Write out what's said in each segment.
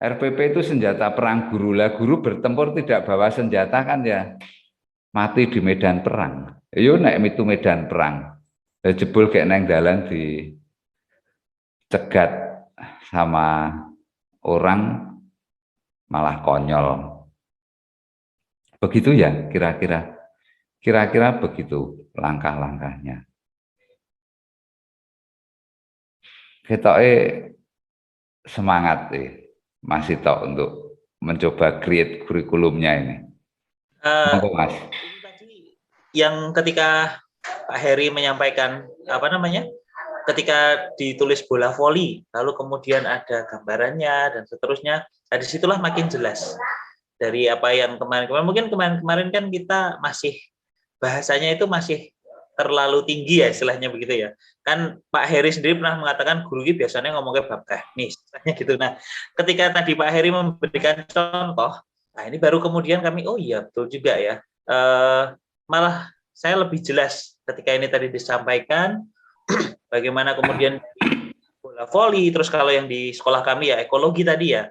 RPP itu senjata perang guru lah, guru bertempur tidak bawa senjata kan ya mati di medan perang. Yo nek itu medan perang. Ya jebul kayak neng dalan dicegat sama orang malah konyol. Begitu ya kira-kira. Kira-kira begitu langkah-langkahnya. Ketoke semangat masih tok untuk mencoba create kurikulumnya ini. Monggo Mas. Ini tadi yang ketika Pak Heri menyampaikan apa namanya? Ketika ditulis bola voli, lalu kemudian ada gambarannya dan seterusnya. Nah, disitulah makin jelas dari apa yang kemarin-kemarin. Mungkin kemarin-kemarin kan kita masih bahasanya itu masih terlalu tinggi ya istilahnya begitu ya. Kan Pak Heri sendiri pernah mengatakan guru ini biasanya ngomongnya bab teknis gitu. Nah, ketika tadi Pak Heri memberikan contoh, nah ini baru kemudian kami oh iya betul juga ya. Malah saya lebih jelas ketika ini tadi disampaikan bagaimana kemudian bola voli, terus kalau yang di sekolah kami ya ekologi tadi ya.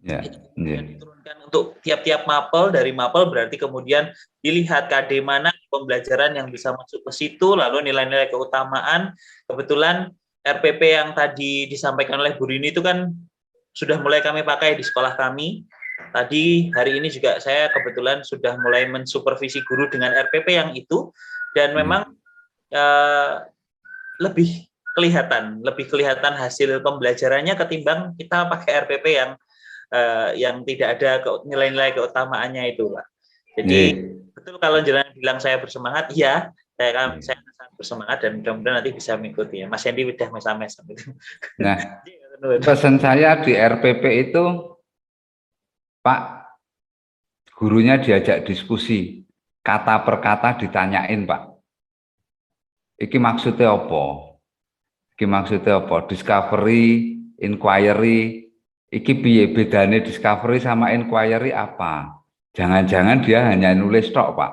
Itu kemudian diturunkan untuk tiap-tiap mapel, dari mapel berarti kemudian dilihat KD mana pembelajaran yang bisa masuk ke situ, lalu nilai-nilai keutamaan. Kebetulan RPP yang tadi disampaikan oleh Bu Rini itu kan sudah mulai kami pakai di sekolah kami. Tadi hari ini juga saya kebetulan sudah mulai mensupervisi guru dengan RPP yang itu, dan memang lebih kelihatan hasil pembelajarannya ketimbang kita pakai RPP yang tidak ada nilai-nilai keutamaannya itu, Pak. Jadi betul kalau jenengan bilang saya bersemangat, ya saya sangat bersemangat dan mudah-mudahan nanti bisa mengikuti ya. Mas Hendy udah mesam-mesam itu. Nah, pesan saya di RPP itu, Pak, gurunya diajak diskusi, kata per kata ditanyain, Pak. Iki maksudnya apa? Iki maksudnya apa? Discovery, inquiry, iki piye bedane discovery sama inquiry apa? Jangan-jangan dia hanya nulis tok, Pak.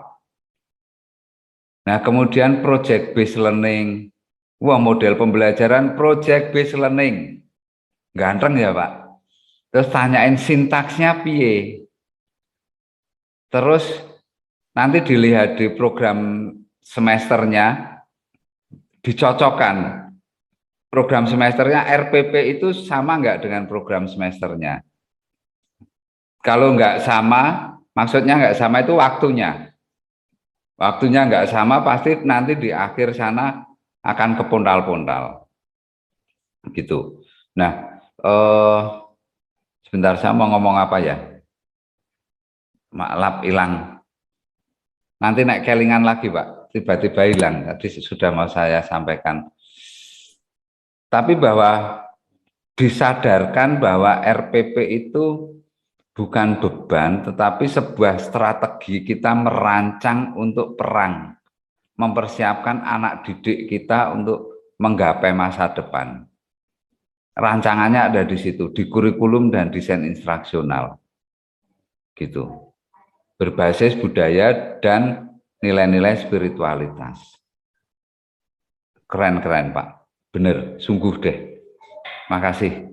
Nah, kemudian project based learning. Wah, model pembelajaran project based learning. Ganteng ya, Pak. Terus tanyain sintaksnya piye. Terus nanti dilihat di program semesternya, dicocokkan. Program semesternya RPP itu sama nggak dengan program semesternya? Kalau nggak sama, maksudnya nggak sama itu waktunya. Waktunya nggak sama, pasti nanti di akhir sana akan kepontal-pontal. Gitu. Nah, sebentar saya mau ngomong apa ya? Maklap hilang. Nanti naik kelingan lagi, Pak. Tiba-tiba hilang. Tadi sudah mau saya sampaikan. Tapi bahwa disadarkan bahwa RPP itu bukan beban, tetapi sebuah strategi kita merancang untuk perang, mempersiapkan anak didik kita untuk menggapai masa depan. Rancangannya ada di situ, di kurikulum dan desain instruksional, gitu. Berbasis budaya dan nilai-nilai spiritualitas. Keren-keren, Pak. Bener, sungguh deh. Makasih,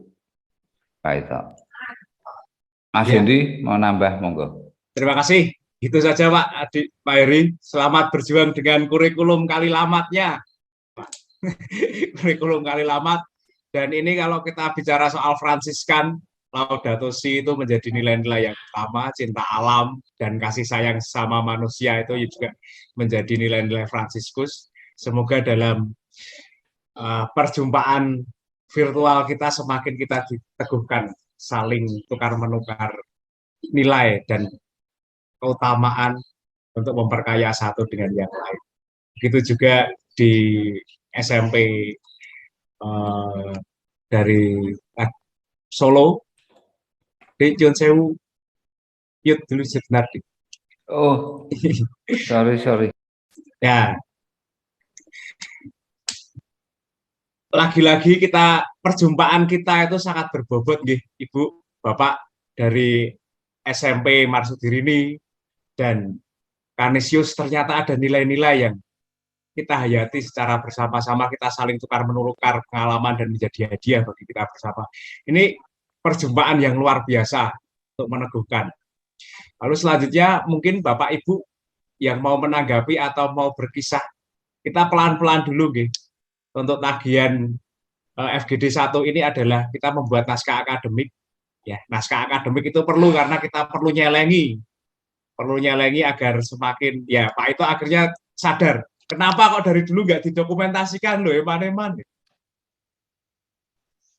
Pak Ito. Mas Hendy mau nambah, monggo. Terima kasih. Itu saja Pak Heri. Selamat berjuang dengan kurikulum Kalilamatnya. Kurikulum Kalilamat. Dan ini kalau kita bicara soal Fransiskan, Laudato Si itu menjadi nilai-nilai yang utama, cinta alam dan kasih sayang sama manusia itu juga menjadi nilai-nilai Fransiskus. Semoga dalam perjumpaan virtual kita semakin kita diteguhkan, saling tukar-menukar nilai dan keutamaan untuk memperkaya satu dengan yang lain. Begitu juga di SMP dari Solo, di John Sewu, yuk dulu sebentar. Oh, sorry. Ya, lagi-lagi perjumpaan kita itu sangat berbobot, nggih, Ibu, Bapak dari SMP Marsudirini dan Kanisius, ternyata ada nilai-nilai yang kita hayati secara bersama-sama, kita saling tukar menukar pengalaman dan menjadi hadiah bagi kita bersama. Ini perjumpaan yang luar biasa untuk meneguhkan. Lalu selanjutnya mungkin Bapak Ibu yang mau menanggapi atau mau berkisah, kita pelan-pelan dulu nggih. Untuk tagihan FGD 1 ini adalah kita membuat naskah akademik. Ya, naskah akademik itu perlu karena kita perlu nyelengi agar semakin, ya Pak itu akhirnya sadar, kenapa kok dari dulu nggak didokumentasikan loh eman-eman.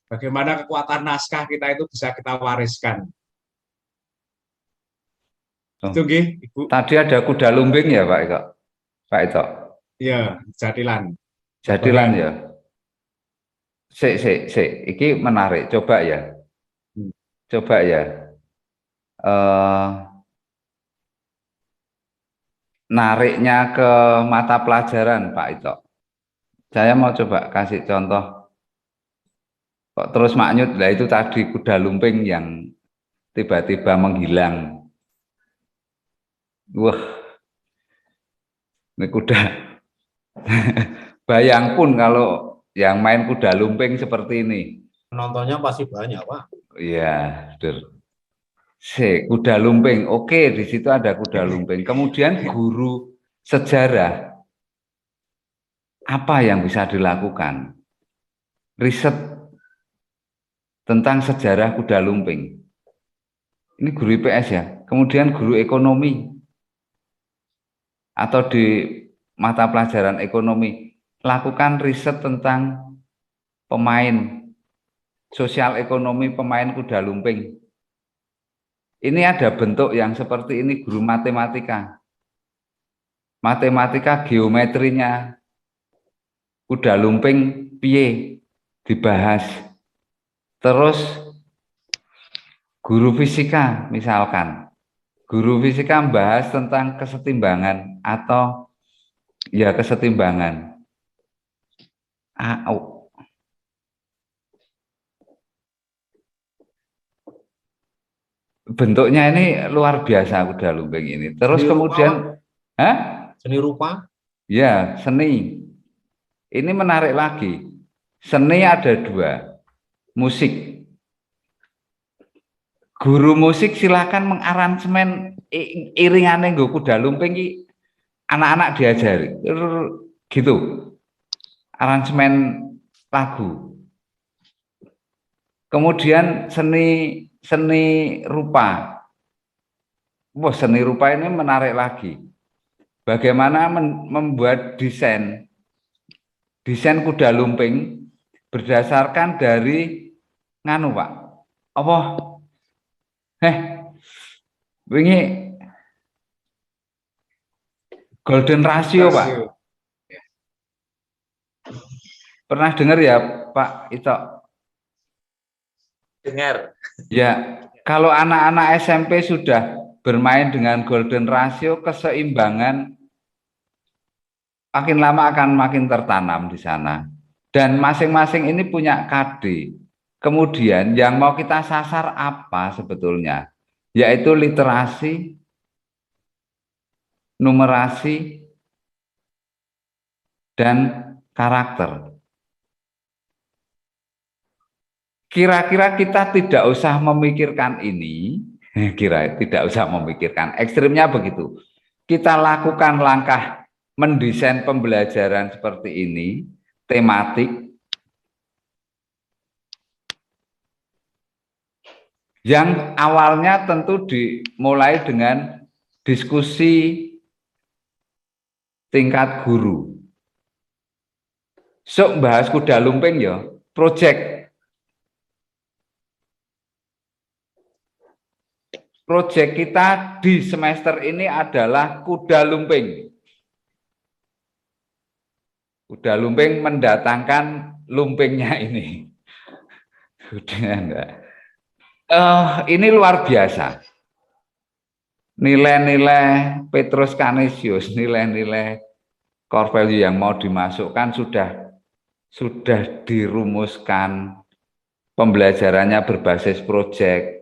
Bagaimana kekuatan naskah kita itu bisa kita wariskan. Itu nggih, Ibu. Tadi ada kuda lumbing ya Pak Ito? Pak Ito? Ya, jadilan. Jadilan ya. Iki menarik. Coba ya. Coba ya. Nariknya ke mata pelajaran Pak Ito. Saya mau coba kasih contoh. Kok terus maknyut, lah itu tadi kuda lumping yang tiba-tiba menghilang. Wah, ini kuda. Bayang pun kalau yang main kuda lumping seperti ini. Penontonnya pasti banyak, Pak. Iya, kuda lumping. Oke, di situ ada kuda lumping. Kemudian guru sejarah, apa yang bisa dilakukan? Riset tentang sejarah kuda lumping. Ini guru IPS ya. Kemudian guru ekonomi atau di mata pelajaran ekonomi, lakukan riset tentang pemain sosial ekonomi pemain kuda lumping. Ini ada bentuk yang seperti ini, guru matematika. Matematika geometrinya kuda lumping piye dibahas. Terus guru fisika misalkan. Guru fisika membahas tentang kesetimbangan atau ya kesetimbangan. Bentuknya ini luar biasa kuda lumping ini. Terus Seni kemudian, rupa, seni rupa? Ya, seni. Ini menarik lagi. Seni ada dua, musik. Guru musik silakan mengaransemen iringannya nggo kuda lumping ki anak-anak diajari gitu. Aransemen lagu. Kemudian seni rupa. Wah, seni rupa ini menarik lagi. Bagaimana membuat desain kuda lumping berdasarkan dari nganu Pak. Apa? Wingi golden ratio Pak. Pernah dengar ya Pak Ito? Dengar. Ya, kalau anak-anak SMP sudah bermain dengan golden ratio, keseimbangan makin lama akan makin tertanam di sana. Dan masing-masing ini punya KD. Kemudian yang mau kita sasar apa sebetulnya? Yaitu literasi, numerasi, dan karakter. Kira-kira kita tidak usah memikirkan ini, tidak usah memikirkan. Ekstrimnya begitu. Kita lakukan langkah mendesain pembelajaran seperti ini, tematik, yang awalnya tentu dimulai dengan diskusi tingkat guru. Sok bahas kuda lumping ya, project kita di semester ini adalah kuda lumping. Kuda lumping mendatangkan lumpingnya ini. Ini luar biasa. Nilai-nilai Petrus Canisius, nilai-nilai core value yang mau dimasukkan sudah dirumuskan. Pembelajarannya berbasis proyek.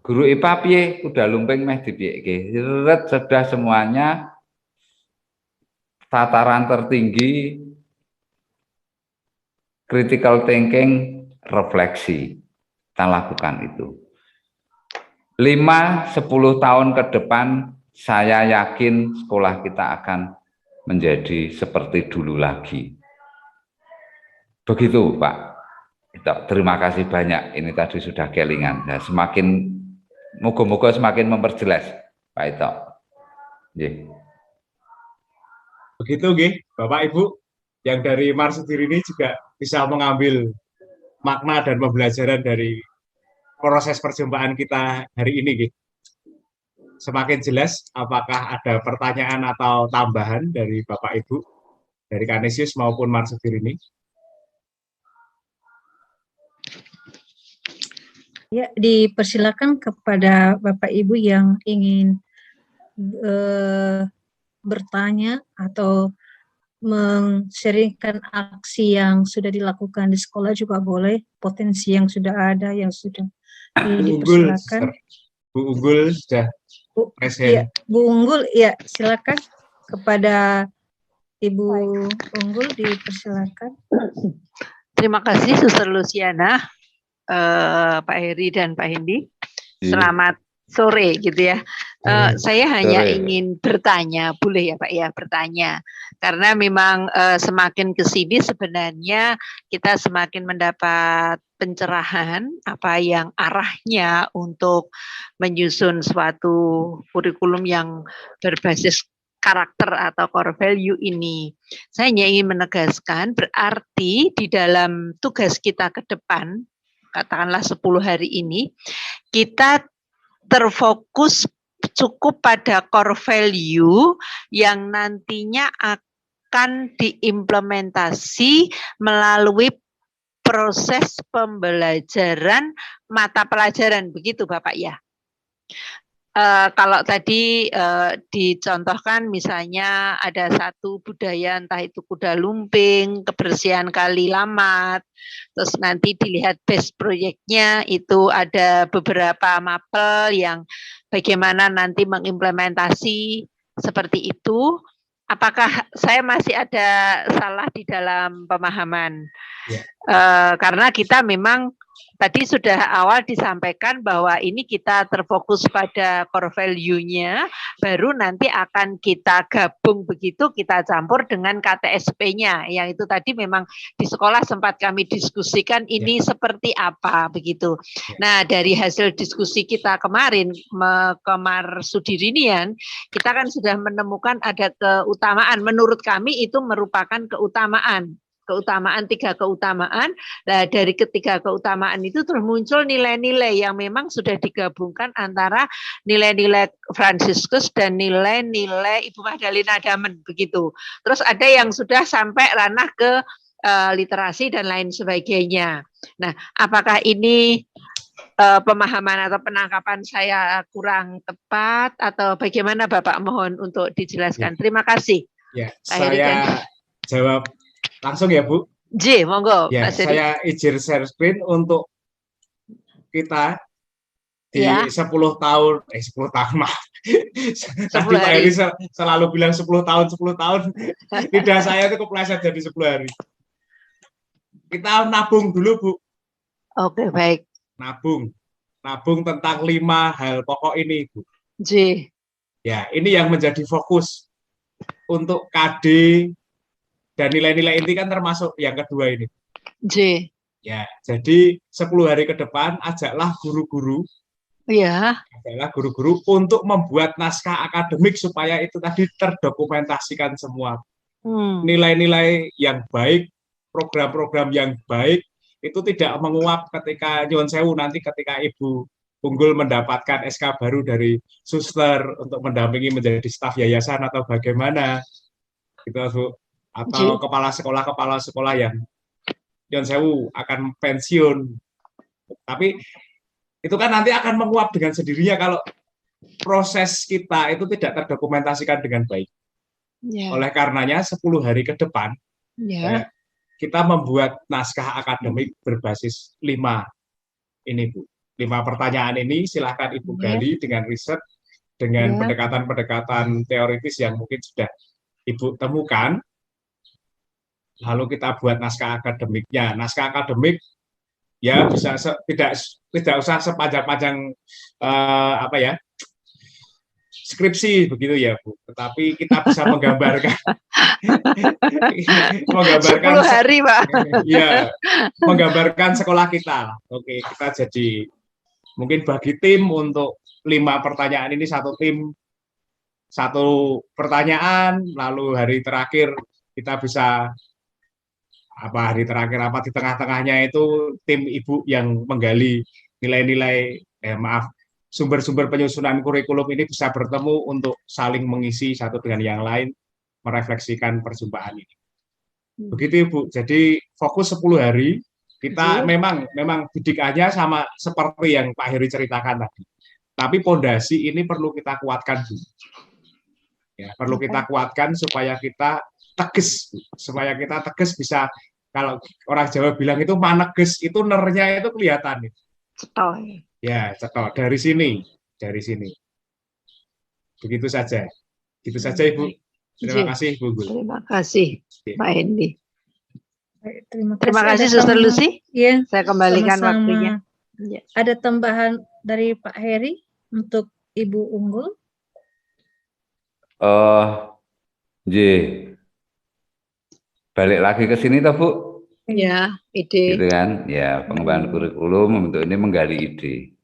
Guru IPA piye kuda lumping meh dipiyeke. Sudah semuanya tataran tertinggi critical thinking refleksi. kita lakukan itu. 5-10 tahun ke depan saya yakin sekolah kita akan menjadi seperti dulu lagi. Begitu Pak. Terima kasih banyak. Ini tadi sudah kelingan. Nah, semakin moga-moga semakin memperjelas Pak Ito. Begitu nggih, Bapak Ibu, yang dari Marsudiri ini juga bisa mengambil makna dan pembelajaran dari proses perjumpaan kita hari ini nggih. Semakin jelas, apakah ada pertanyaan atau tambahan dari Bapak Ibu, dari Kanisius maupun Marsudiri ini? Ya, dipersilakan kepada Bapak Ibu yang ingin bertanya atau men-sharingkan aksi yang sudah dilakukan di sekolah juga boleh, potensi yang sudah ada, yang sudah dipersilakan. Bu Unggul sudah present. Ya, Bu Unggul, ya silakan kepada Ibu Unggul dipersilakan. Terima kasih Suster Luciana, Pak Heri dan Pak Hendi. Selamat sore gitu ya. Saya hanya ingin bertanya, boleh ya Pak ya, bertanya. Karena memang semakin ke sini sebenarnya kita semakin mendapat pencerahan apa yang arahnya untuk menyusun suatu kurikulum yang berbasis karakter atau core value ini. Saya hanya ingin menegaskan berarti di dalam tugas kita ke depan, katakanlah 10 hari ini, kita terfokus cukup pada core value yang nantinya akan diimplementasi melalui proses pembelajaran mata pelajaran, begitu Bapak ya. Kalau tadi dicontohkan misalnya ada satu budaya entah itu kuda lumping, kebersihan kali lamat, terus nanti dilihat base proyeknya itu ada beberapa mapel yang bagaimana nanti mengimplementasi seperti itu. Apakah saya masih ada salah di dalam pemahaman? Ya. Karena kita memang tadi sudah awal disampaikan bahwa ini kita terfokus pada core value-nya, baru nanti akan kita gabung begitu, kita campur dengan KTSP-nya, yang itu tadi memang di sekolah sempat kami diskusikan ini seperti apa begitu. Nah, dari hasil diskusi kita kemarin ke Marsudirian, kita kan sudah menemukan ada keutamaan, menurut kami itu merupakan keutamaan 3 keutamaan. Nah, dari ketiga keutamaan itu terus muncul nilai-nilai yang memang sudah digabungkan antara nilai-nilai Fransiskus dan nilai-nilai Ibu Magdalena Damen begitu. Terus ada yang sudah sampai ranah ke literasi dan lain sebagainya. Nah, apakah ini pemahaman atau penangkapan saya kurang tepat atau bagaimana Bapak, mohon untuk dijelaskan. Terima kasih. Ya, saya jawab langsung ya Bu. J, monggo. Ya, saya izin share screen untuk kita di 10 tahun, 10 tahun maaf. Tadi Pak Heri selalu bilang 10 tahun. Tidak, saya itu kepleset jadi 10 hari. Kita nabung dulu Bu. Oke, baik. Nabung tentang 5 hal pokok ini Bu. J. Ya, ini yang menjadi fokus untuk KD dan nilai-nilai inti kan termasuk yang kedua ini. J. Ya, jadi 10 hari ke depan ajaklah guru-guru. Ya. Ajaklah guru-guru untuk membuat naskah akademik supaya itu tadi terdokumentasikan semua. Nilai-nilai yang baik, program-program yang baik itu tidak menguap ketika nyuwun sewu nanti ketika Ibu Unggul mendapatkan SK baru dari suster untuk mendampingi menjadi staf yayasan atau bagaimana. Gitu, Bu. Atau kepala sekolah yang nyuwun sewu akan pensiun. Tapi itu kan nanti akan menguap dengan sendirinya kalau proses kita itu tidak terdokumentasikan dengan baik. Oleh karenanya 10 hari ke depan kita membuat naskah akademik berbasis 5 ini Bu. 5 pertanyaan ini silahkan Ibu gali dengan riset, dengan pendekatan-pendekatan teoritis yang mungkin sudah Ibu temukan. Lalu kita buat naskah akademiknya. Naskah akademik ya bisa tidak tidak usah sepanjang-panjang apa ya, skripsi begitu ya Bu, tetapi kita bisa menggambarkan 10 menggambarkan hari, Pak. ya, menggambarkan sekolah kita. Oke, kita jadi mungkin bagi tim untuk 5 pertanyaan ini, satu tim 1 pertanyaan, lalu hari terakhir kita bisa hari terakhir di tengah-tengahnya itu tim ibu yang menggali nilai-nilai sumber-sumber penyusunan kurikulum ini bisa bertemu untuk saling mengisi satu dengan yang lain, merefleksikan perjumpaan ini. Begitu Ibu. Jadi fokus 10 hari kita memang didikannya sama seperti yang Pak Heri ceritakan tadi. Tapi pondasi ini perlu kita kuatkan Bu. Ya, perlu kita kuatkan supaya kita tegas, bisa, kalau orang Jawa bilang itu maneges, itu nernya itu kelihatan. Cetok. Ya, cetok dari sini. Begitu saja. Gitu saja Ibu. Terima kasih Bu Gul. Terima kasih Pak Hendi. Baik, Terima kasih Ada Suster tambahan? Lucy. Iya, Saya kembalikan sama-sama. waktunya. Ya. Ada tambahan dari Pak Heri untuk Ibu Unggul? J. Balik lagi ke sini toh Bu, Ya, ide. gitu kan? Ya, pengembangan kurikulum untuk ini menggali ide.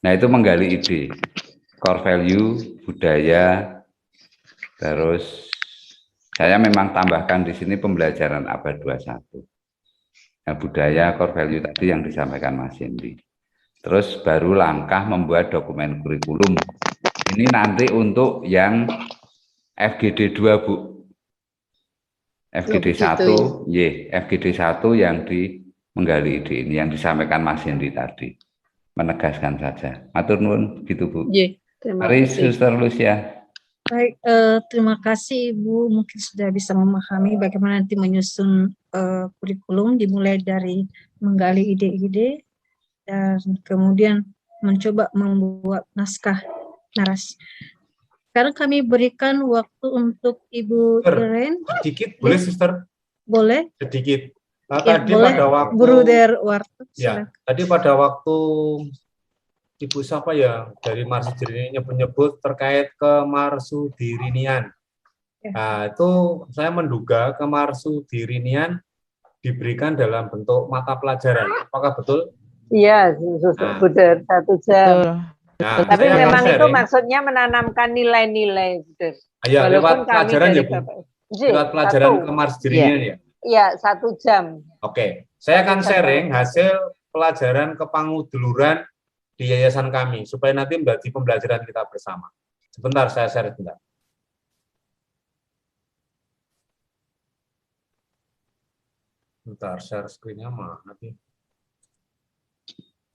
Nah, itu menggali ide, core value, budaya, terus saya memang tambahkan di sini pembelajaran abad 21. Nah, budaya, core value tadi yang disampaikan Mas Hendi. Terus baru langkah membuat dokumen kurikulum. Ini nanti untuk yang FGD 2 Bu. FGD 1, FGD 1 yang menggali ide ini yang disampaikan Mas Hendi tadi. Menegaskan saja. Matur nuwun gitu Bu. Terima Mari kasih. Suster Lucia. Baik, terima kasih Ibu. Mungkin sudah bisa memahami bagaimana nanti menyusun kurikulum, dimulai dari menggali ide-ide dan kemudian mencoba membuat naskah narasi. Sekarang kami berikan waktu untuk Ibu Irene. Sedikit boleh Suster? Boleh? Sedikit. Nah, Ya, tadi boleh. pada waktu Bruder Warto. ya, silakan. tadi pada waktu Ibu siapa ya dari Marsudirinian nyebut terkait kemarsudirinian. Ya. Nah, itu saya menduga kemarsudirinian diberikan dalam bentuk mata pelajaran. Apakah betul? Iya, Suster Buder, 1 jam. Nah, Tapi saya akan memang itu sharing. maksudnya menanamkan nilai-nilai, Buder. Ya, lewat Walaupun kami pelajaran dari ya Bu. Bapak. Lewat pelajaran kemarsudirinian ya. Iya, 1 jam. Oke, saya akan 1 jam sharing kalau hasil pelajaran kepanguduluran di yayasan kami supaya nanti menjadi pembelajaran kita bersama. Sebentar, saya share sebentar. Bentar, share screen-nya mana nanti?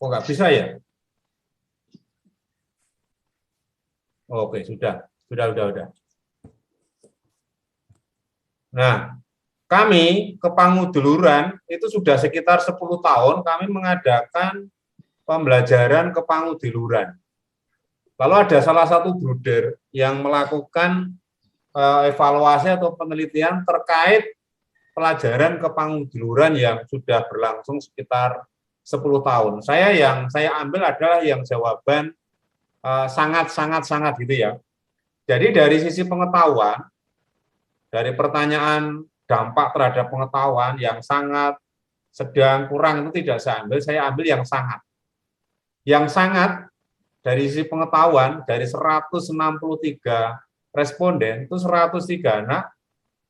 Oh, nggak bisa ya? Oke, sudah. Nah, kami kepanguduluran itu sudah sekitar 10 tahun kami mengadakan pembelajaran kepanguduluran. Lalu ada salah satu bruder yang melakukan evaluasi atau penelitian terkait pelajaran kepanguduluran yang sudah berlangsung sekitar 10 tahun. Yang saya ambil adalah yang jawaban sangat gitu ya. Jadi dari sisi pengetahuan, dari pertanyaan dampak terhadap pengetahuan yang sangat, sedang, kurang itu tidak saya ambil yang sangat. Yang sangat dari sisi pengetahuan, dari 163 responden, itu 103 anak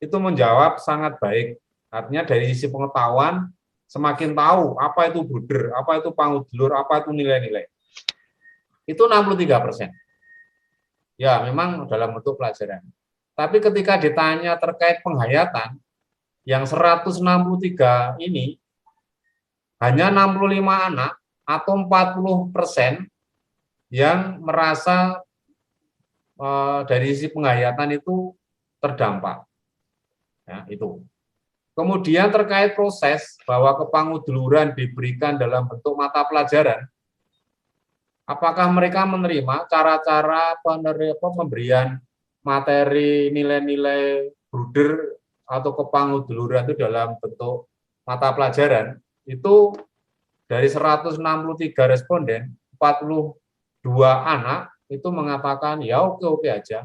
itu menjawab sangat baik. Artinya dari sisi pengetahuan, semakin tahu apa itu bruder, apa itu pangudulur, apa itu nilai-nilai. Itu 63%. Ya, memang dalam bentuk pelajaran. Tapi ketika ditanya terkait penghayatan, yang 163 ini, hanya 65 anak atau 40% yang merasa dari sisi penghayatan itu terdampak. Ya, itu. Kemudian terkait proses bahwa kepanguduluran diberikan dalam bentuk mata pelajaran, apakah mereka menerima cara-cara pemberian materi nilai-nilai bruder atau kepanguduluran itu dalam bentuk mata pelajaran, itu dari 163 responden, 42 anak itu mengatakan ya oke-oke aja,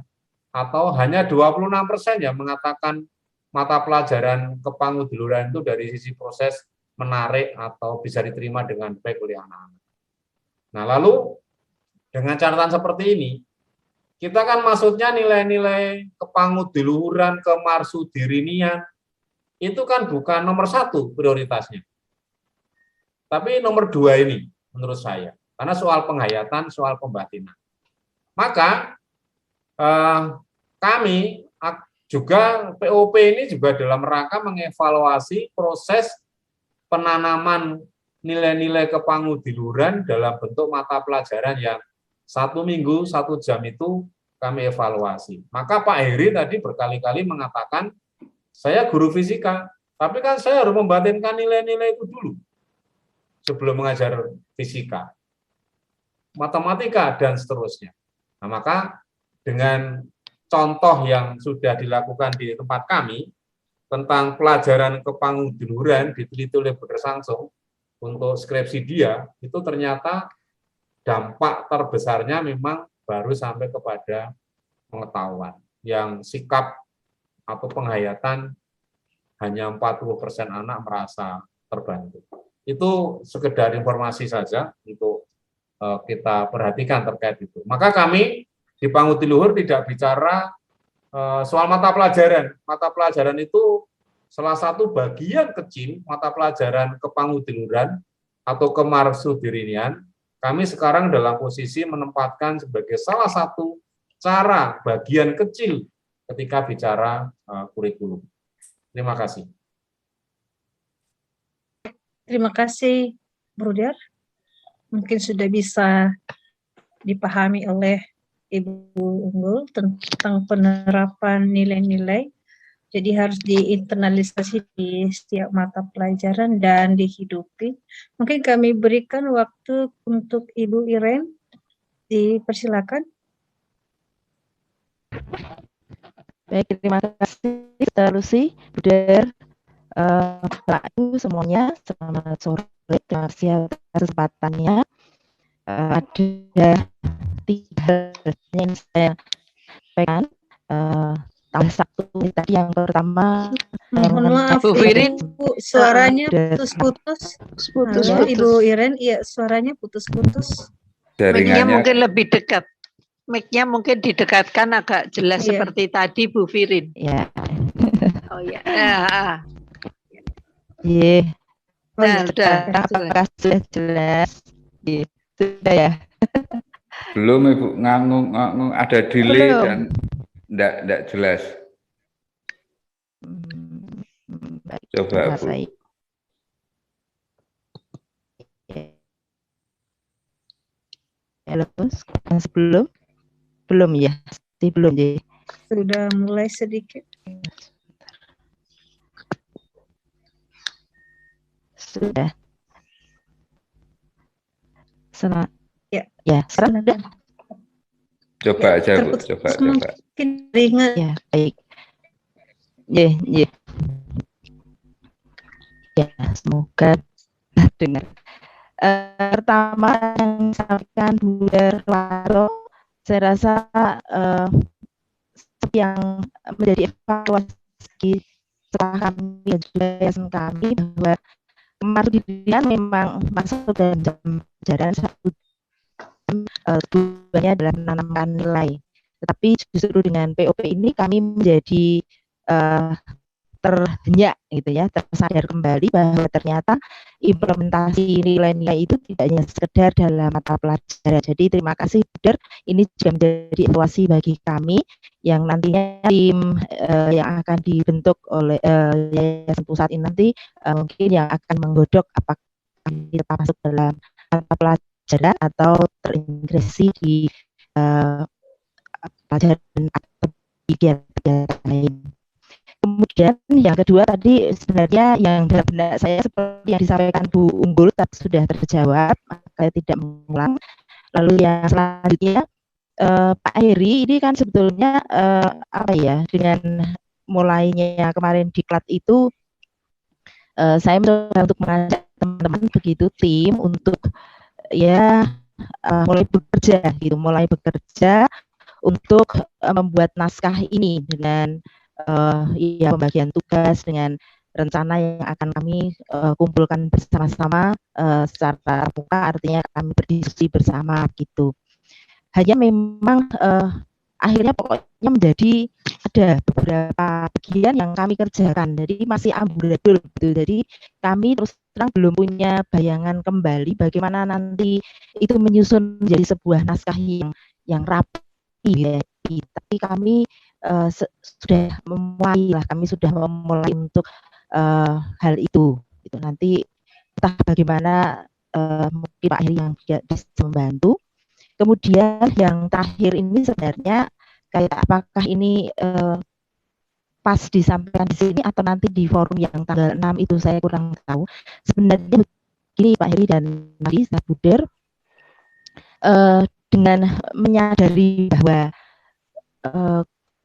atau hanya 26% yang mengatakan mata pelajaran kepanguduluran itu dari sisi proses menarik atau bisa diterima dengan baik oleh anak-anak. Nah, lalu dengan catatan seperti ini, kita kan maksudnya nilai-nilai kepanguduluran, kemarsudirinian, itu kan bukan nomor 1 prioritasnya. Tapi nomor 2 ini menurut saya, karena soal penghayatan, soal pembatinan. Maka kami juga POP ini juga dalam rangka mengevaluasi proses penanaman nilai-nilai kepanguduluran dalam bentuk mata pelajaran yang 1 minggu 1 jam itu kami evaluasi. Maka Pak Heri tadi berkali-kali mengatakan, saya guru fisika, tapi kan saya harus membatinkan nilai-nilai itu dulu sebelum mengajar fisika, matematika, dan seterusnya. Nah, maka dengan contoh yang sudah dilakukan di tempat kami tentang pelajaran kepanguduluran diteliti oleh Bu Sangsung untuk skripsi dia, itu ternyata dampak terbesarnya memang baru sampai kepada pengetahuan, yang sikap atau penghayatan hanya 40% anak merasa terbantu. Itu sekedar informasi saja untuk kita perhatikan terkait itu. Maka kami di Pangudi Luhur tidak bicara soal mata pelajaran. Mata pelajaran itu salah satu bagian kecil mata pelajaran kepanguduluran atau kemarsudirinian. Kami sekarang dalam posisi menempatkan sebagai salah satu cara bagian kecil ketika bicara kurikulum. Terima kasih. Terima kasih, Bruder. Mungkin sudah bisa dipahami oleh Ibu Unggul tentang penerapan nilai-nilai. Jadi harus diinternalisasi di setiap mata pelajaran dan dihidupi. Mungkin kami berikan waktu untuk Ibu Iren. Dipersilakan. Baik, terima kasih Dr. Lucy, Bruder, Pak Ibu semuanya, selamat sore. Terima kasih atas kesempatannya. Ada 3 hal yang saya sampaikan. Tanggal Sabtu tadi yang pertama, Mohon maaf, Bu Firin, Bu, suaranya putus-putus. Halo, Ibu Iren, iya suaranya putus-putus. Mic-nya Jaringannya mungkin lebih dekat. Mic-nya mungkin didekatkan agak jelas Iya. seperti tadi Bu Firin. ya, Oh ya. iya. Oh, iya. Nah, udah. Apakah sudah jelas? Iya, sudah ya. belum Ibu, ngangung ada delay Belum. dan enggak jelas. Baik, Coba, coba Bu. saya. Halo, masih belum ya, masih belum ya. Sudah mulai sedikit. Sudah. Ya. Ya, sekarang sudah. Coba aja Bu, terputus coba. mungkin ringan. Ya, baik. Ya, ya. Ya, semoga dengar. Pertama yang disampaikan Bu Darwaro, saya rasa yang menjadi evaluasi setelah kami dan juga yayasan kami bahwa kemarsudirinian memang masuk dalam jam pelajaran 1 tujuannya adalah menanamkan nilai. Tetapi justru dengan POP ini kami menjadi terhenyak gitu ya, tersadar kembali bahwa ternyata implementasi nilai-nilai itu tidak hanya sekedar dalam mata pelajaran. Jadi terima kasih Bruder, ini juga menjadi evaluasi bagi kami yang nantinya tim yang akan dibentuk oleh Yayasan Pusat ini nanti mungkin yang akan menggodok apakah kita masuk dalam mata pelajaran atau terintegrasi di pelajaran atau kegiatan lain. Kemudian yang kedua tadi sebenarnya yang dalam benak saya seperti yang disampaikan Bu Unggul tapi sudah terjawab, saya tidak mengulang. Lalu yang selanjutnya Pak Heri ini kan sebetulnya apa ya, dengan mulainya kemarin diklat itu saya mencoba untuk mengajak teman-teman begitu tim untuk ya mulai bekerja untuk membuat naskah ini dengan ya pembagian tugas dengan rencana yang akan kami kumpulkan bersama-sama secara terbuka, artinya kami berdiskusi bersama gitu. Hanya memang akhirnya pokoknya menjadi ada beberapa bagian yang kami kerjakan, jadi masih amburadul gitu. Jadi kami terus terang belum punya bayangan kembali bagaimana nanti itu menyusun menjadi sebuah naskah yang rapi. Ya. Tapi kami sudah memulai untuk hal itu. Gitu. Nanti entah bagaimana mungkin Pak Heri yang bisa membantu. Kemudian yang terakhir ini sebenarnya kayak apakah ini pas disampaikan di sini atau nanti di forum yang tanggal 6 itu saya kurang tahu. Sebenarnya begini Pak Heri dan Mas Buder, dengan menyadari bahwa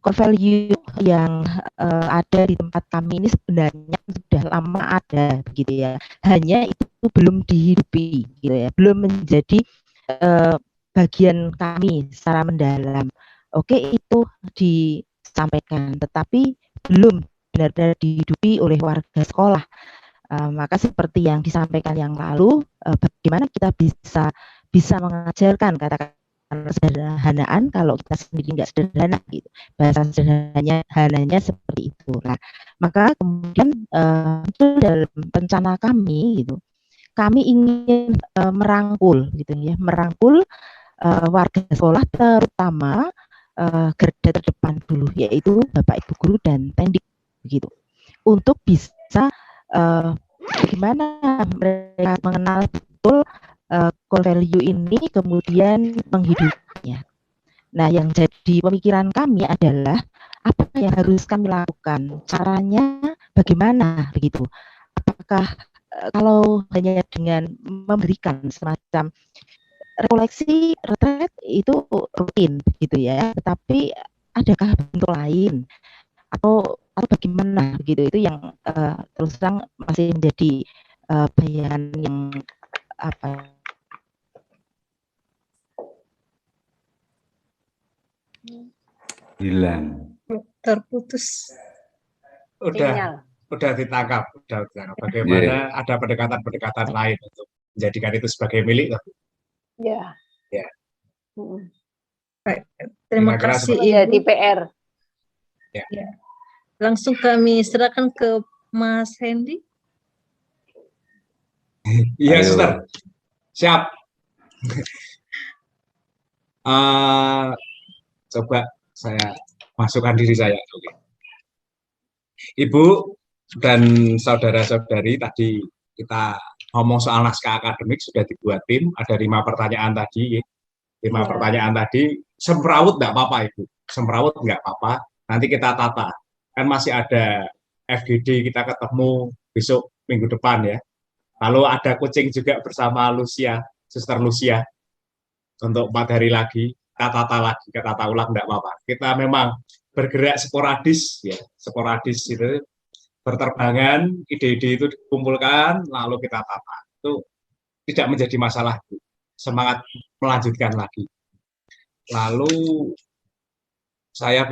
core value yang ada di tempat kami ini sebenarnya sudah lama ada begitu ya. Hanya itu belum dihidupi gitu ya, belum menjadi bagian kami secara mendalam. Oke, itu disampaikan, tetapi belum benar-benar dihidupi oleh warga sekolah. Maka seperti yang disampaikan yang lalu, bagaimana kita bisa mengajarkan katakan sederhanaan kalau kita sendiri nggak sederhana gitu. Bahasa sederhananya seperti itu. Nah, maka kemudian itu dalam rencana kami gitu. Kami ingin merangkul gitu ya, merangkul warga sekolah terutama garda terdepan dulu, yaitu Bapak Ibu guru dan Tendik begitu, untuk bisa bagaimana mereka mengenal betul core value ini kemudian menghidupnya. Nah, yang jadi pemikiran kami adalah apa yang harus kami lakukan, caranya bagaimana begitu. Apakah kalau hanya dengan memberikan semacam rekoleksi retret itu rutin gitu ya, tetapi adakah bentuk lain atau bagaimana begitu, itu yang terus terang masih menjadi bayangan yang apa hilang, terputus. Udah ditangkap. Bagaimana ada pendekatan-pendekatan lain untuk menjadikan itu sebagai milik. Ya. Ya. Baik, terima kasih ya, Ibu. di PR. Ya. Ya. Langsung kami serahkan ke Mas Hendy. Iya, Suster. Siap. Coba saya masukkan diri saya. Oke. Ibu dan saudara-saudari, tadi kita ngomong soal naskah akademik, sudah dibuat tim, ada 5 pertanyaan tadi. 5 pertanyaan tadi, semrawut nggak apa-apa Ibu, semrawut nggak apa-apa, nanti kita tata. Kan masih ada FGD, kita ketemu besok minggu depan ya. Lalu ada coaching juga bersama Lucia, Suster Lucia, untuk 4 hari lagi, kita tata lagi, kita tata ulang nggak apa-apa. Kita memang bergerak sporadis ya, sporadis itu, berterbangan, ide-ide itu dikumpulkan, lalu kita tata. Itu tidak menjadi masalah, Bu. Semangat melanjutkan lagi. Lalu saya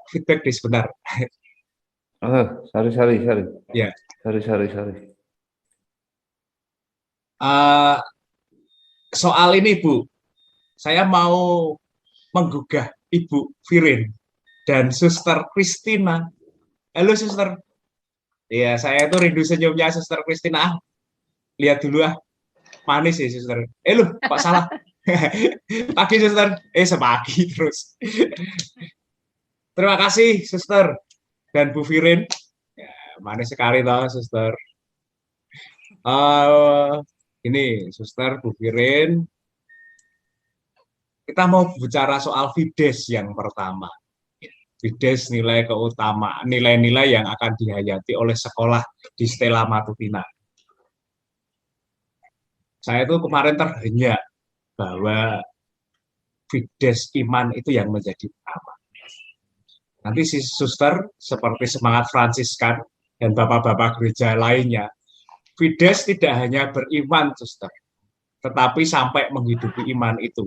feedback di sebentar. Sorry. Ya. Sorry. Soal ini, Bu, saya mau menggugah Ibu Virin dan Suster Kristina. Halo, Suster. Iya, saya itu rindu senyumnya Suster Kristina. Lihat dulu manis ya, Suster. Loh, Pak salah. Pagi, Suster. Sepagi terus. Terima kasih, Suster dan Bu Virin. Ya, manis sekali toh, Suster. Ini, Suster, Bu Virin. Kita mau bicara soal Fides yang pertama. Fides nilai keutamaan, nilai-nilai yang akan dihayati oleh sekolah di Stella Matutina. Saya itu kemarin terhenyak bahwa Fides iman itu yang menjadi utama. Nanti si Suster seperti semangat Fransiskan dan bapak-bapak gereja lainnya Fides tidak hanya beriman, suster, tetapi sampai menghidupi iman itu.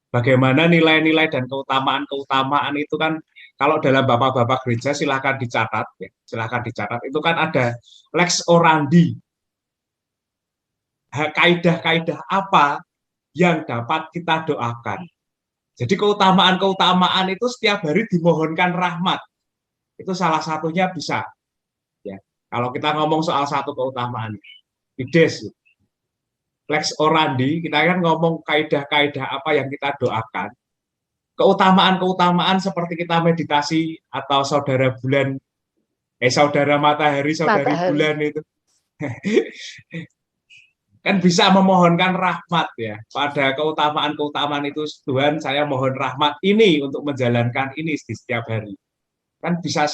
Bagaimana nilai-nilai dan keutamaan-keutamaan itu kan, kalau dalam bapak-bapak gereja silahkan dicatat, ya, silahkan dicatat. Itu kan ada lex orandi, kaidah-kaidah apa yang dapat kita doakan. Jadi keutamaan-keutamaan itu setiap hari dimohonkan rahmat. Itu salah satunya bisa. Ya, kalau kita ngomong soal satu keutamaan, fides, lex orandi, kita kan ngomong kaidah-kaidah apa yang kita doakan. Keutamaan-keutamaan seperti kita meditasi atau saudara bulan, saudara matahari, saudari bulan itu. Kan bisa memohonkan rahmat ya. Pada keutamaan-keutamaan itu, Tuhan, saya mohon rahmat ini untuk menjalankan ini di setiap hari. Kan bisa,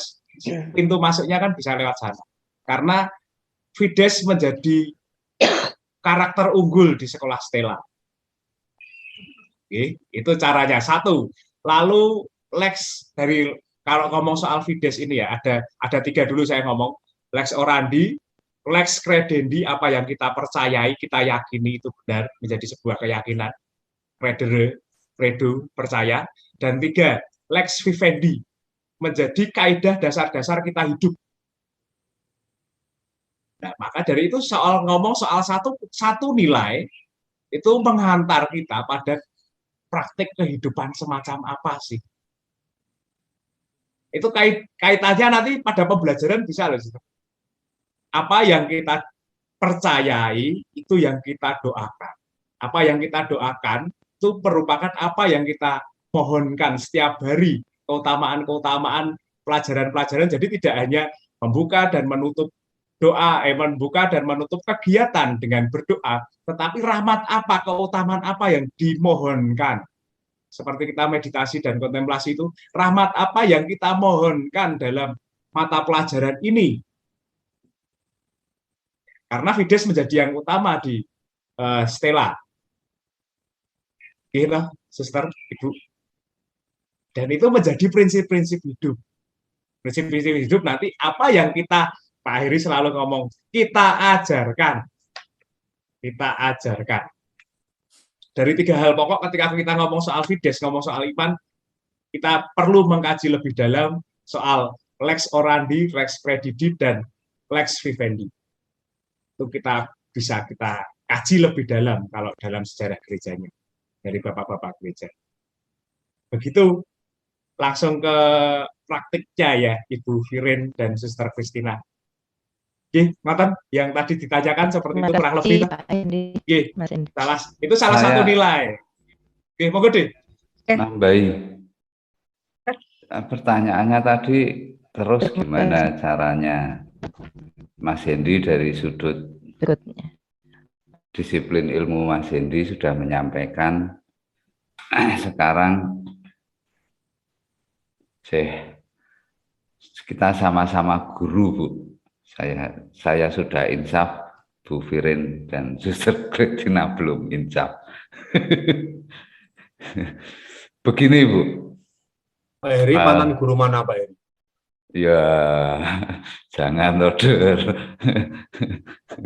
pintu masuknya kan bisa lewat sana. Karena Fides menjadi karakter unggul di sekolah Stella. Oke, itu caranya. Satu. Lalu lex dari, kalau ngomong soal Fides ini ya, ada tiga dulu saya ngomong. Lex orandi, lex credendi, apa yang kita percayai, kita yakini itu benar, menjadi sebuah keyakinan. Credo, percaya. Dan tiga, lex vivendi, menjadi kaidah dasar-dasar kita hidup. Nah, maka dari itu ngomong soal satu nilai, itu menghantar kita pada praktik kehidupan semacam apa sih. Itu kaitannya nanti pada pembelajaran bisa loh. Apa yang kita percayai, itu yang kita doakan. Apa yang kita doakan, itu merupakan apa yang kita mohonkan setiap hari. Keutamaan-keutamaan, pelajaran-pelajaran, jadi tidak hanya membuka dan menutup doa, membuka dan menutup kegiatan dengan berdoa, tetapi rahmat apa, keutamaan apa yang dimohonkan. Seperti kita meditasi dan kontemplasi itu, rahmat apa yang kita mohonkan dalam mata pelajaran ini. Karena Fides menjadi yang utama di Stella. Gitu, suster, ibu. Dan itu menjadi prinsip-prinsip hidup. Prinsip-prinsip hidup nanti apa yang kita, Pak Heri selalu ngomong, kita ajarkan. Kita ajarkan. Dari tiga hal pokok ketika kita ngomong soal Fides, ngomong soal iman, kita perlu mengkaji lebih dalam soal lex orandi, lex credidi, dan lex vivendi. Itu kita bisa kita kaji lebih dalam kalau dalam sejarah gerejanya dari bapak-bapak gereja. Begitu, langsung ke praktiknya ya, Ibu Firin dan Suster Christina. Oke, Matan, yang tadi ditanyakan seperti itu kurang lebih. Oke, itu salah satu nilai. Oke, monggo deh. Nambahi. Pertanyaannya tadi terus gimana caranya Mas Hendy dari sudut disiplin ilmu, Mas Hendy sudah menyampaikan sekarang kita sama-sama guru, Bu. Saya sudah insaf, Bu Firin dan Suster Christina belum insaf. Begini, Bu. Pak Heri, mantan guru mana, Pak Heri? Ya, jangan order.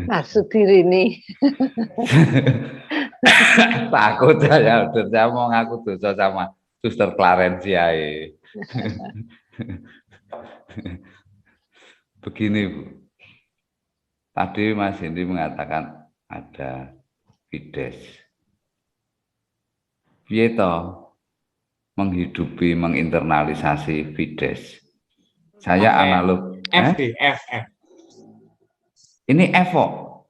Maksud diri ini. Takut saya order, saya mau ngaku dosa sama Suster Clarencia. Begini, Bu. Tadi Mas Hendy mengatakan ada Fides. Piye toh menghidupi, menginternalisasi Fides? Saya analog. F. Ini F.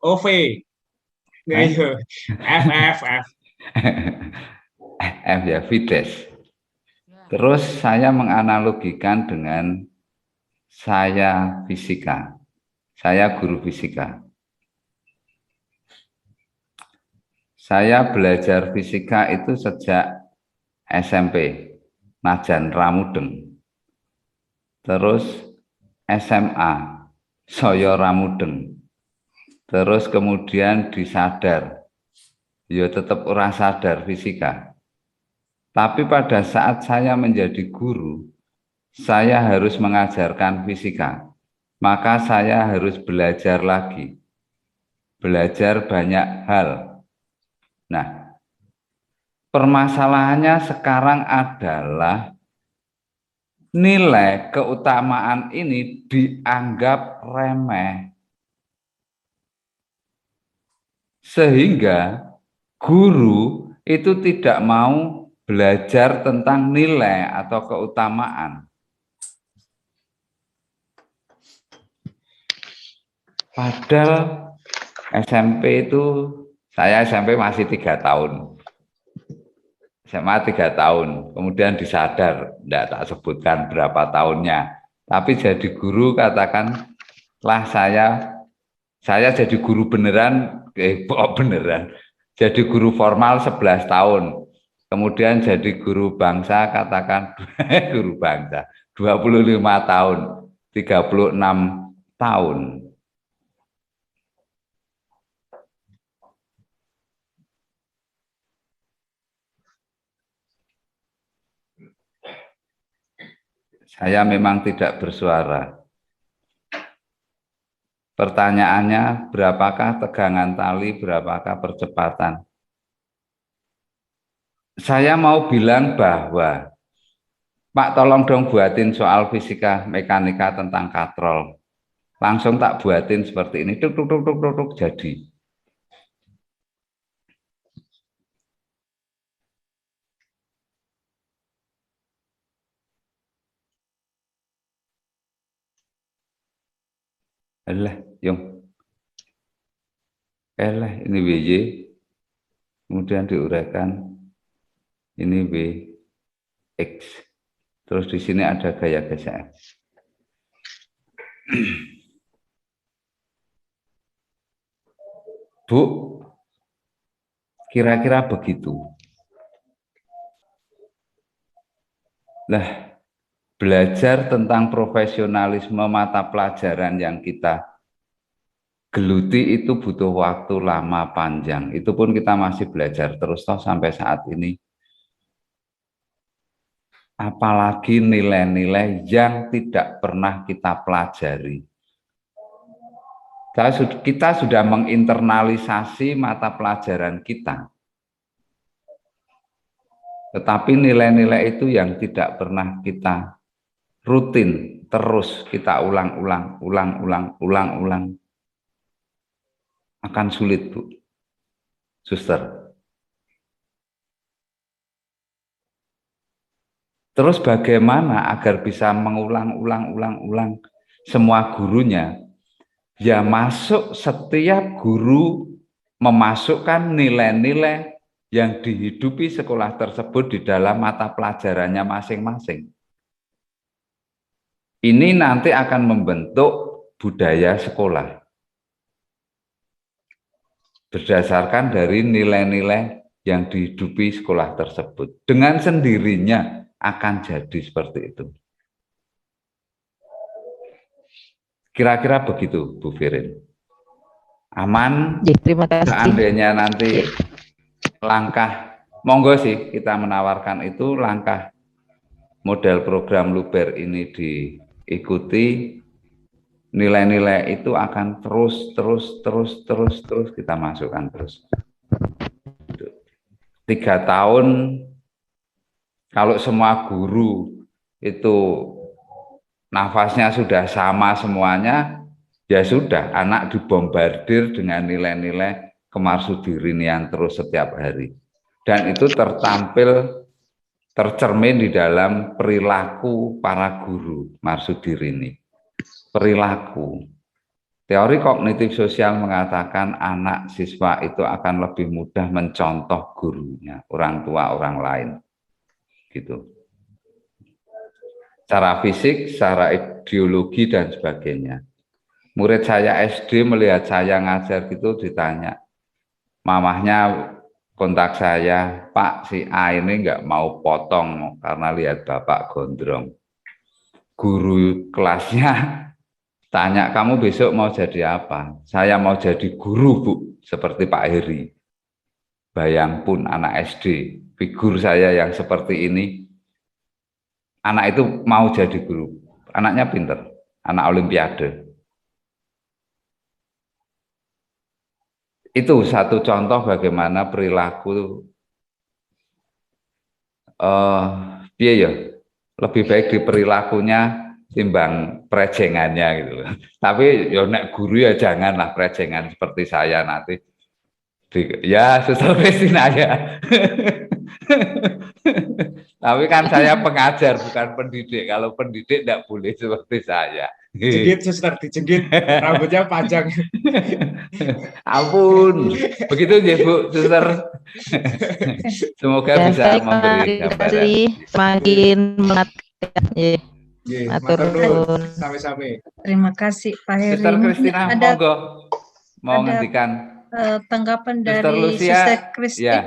OV. F. F ya, Fides. Terus saya menganalogikan dengan saya fisika. Saya guru fisika. Saya belajar fisika itu sejak SMP, Najan Ramudeng. Terus SMA, Soyo Ramudeng. Terus kemudian disadar, ya tetap ora sadar fisika. Tapi pada saat saya menjadi guru, saya harus mengajarkan fisika. Maka saya harus belajar lagi belajar banyak hal. Nah, permasalahannya sekarang adalah nilai keutamaan ini dianggap remeh, sehingga guru itu tidak mau belajar tentang nilai atau keutamaan. Padahal SMP itu, saya SMP masih 3 tahun, SMA 3 tahun, kemudian disadar, tidak tak sebutkan berapa tahunnya, tapi jadi guru katakanlah saya jadi guru beneran, beneran, jadi guru formal 11 tahun, kemudian jadi guru bangsa, katakan guru bangsa 25 tahun, 36 tahun. Saya memang tidak bersuara. Pertanyaannya, berapakah tegangan tali, berapakah percepatan? Saya mau bilang bahwa, Pak tolong dong buatin soal fisika mekanika tentang katrol. Langsung tak buatin seperti ini, tuk tuk tuk tuk tuk, tuk jadi. Alah, Yung. Ini WY, kemudian diuraikan, ini WX. Terus di sini ada gaya geser. Bu, kira-kira begitu. Lah, belajar tentang profesionalisme mata pelajaran yang kita geluti itu butuh waktu lama panjang. Itu pun kita masih belajar terus toh sampai saat ini. Apalagi nilai-nilai yang tidak pernah kita pelajari. Kita sudah menginternalisasi mata pelajaran kita. Tetapi nilai-nilai itu yang tidak pernah kita rutin, terus kita ulang-ulang, akan sulit, Bu. Suster. Terus bagaimana agar bisa mengulang semua gurunya? Ya masuk, setiap guru memasukkan nilai-nilai yang dihidupi sekolah tersebut di dalam mata pelajarannya masing-masing. Ini nanti akan membentuk budaya sekolah. Berdasarkan dari nilai-nilai yang dihidupi sekolah tersebut. Dengan sendirinya akan jadi seperti itu. Kira-kira begitu, Bu Firin. Aman? Ya, terima kasih. Seandainya nanti langkah, monggo sih kita menawarkan itu, langkah model program Luber ini diikuti, nilai-nilai itu akan terus kita masukkan terus. 3 tahun, kalau semua guru itu nafasnya sudah sama semuanya, ya sudah, anak dibombardir dengan nilai-nilai kemarsudirinian terus setiap hari. Dan itu tercermin di dalam perilaku para guru marsudirini. Perilaku. Teori kognitif sosial mengatakan anak siswa itu akan lebih mudah mencontoh gurunya, orang tua, orang lain. Gitu. Secara fisik, secara ideologi, dan sebagainya. Murid saya SD melihat saya ngajar gitu ditanya, mamahnya kontak saya, Pak, si A ini nggak mau potong karena lihat Bapak gondrong. Guru kelasnya tanya, kamu besok mau jadi apa? Saya mau jadi guru, Bu, seperti Pak Heri. Bayang pun anak SD, figur saya yang seperti ini, anak itu mau jadi guru. Anaknya pinter, anak olimpiade. Itu satu contoh bagaimana perilaku piye ya, lebih baik di perilakunya timbang prejengannya gitu loh. Tapi ya nek guru ya janganlah prejengan seperti saya nanti. Ya, Suster Kristina ya. Tapi kan saya pengajar bukan pendidik. Kalau pendidik tidak boleh seperti saya. Jengit, Suster, dijengit, rambutnya panjang. Ampun, begitu ya Bu, Suster. Semoga Ya, bisa baik, memberi terima gambaran. kasih. Semakin mengingatkan. Matur nuwun. Sampai-sampai. Terima kasih Pak Heri. Suster Mungkin Kristina, ada monggo mau ada, ngendikan. tanggapan Suster dari Lucia, Suster Kristin. ya,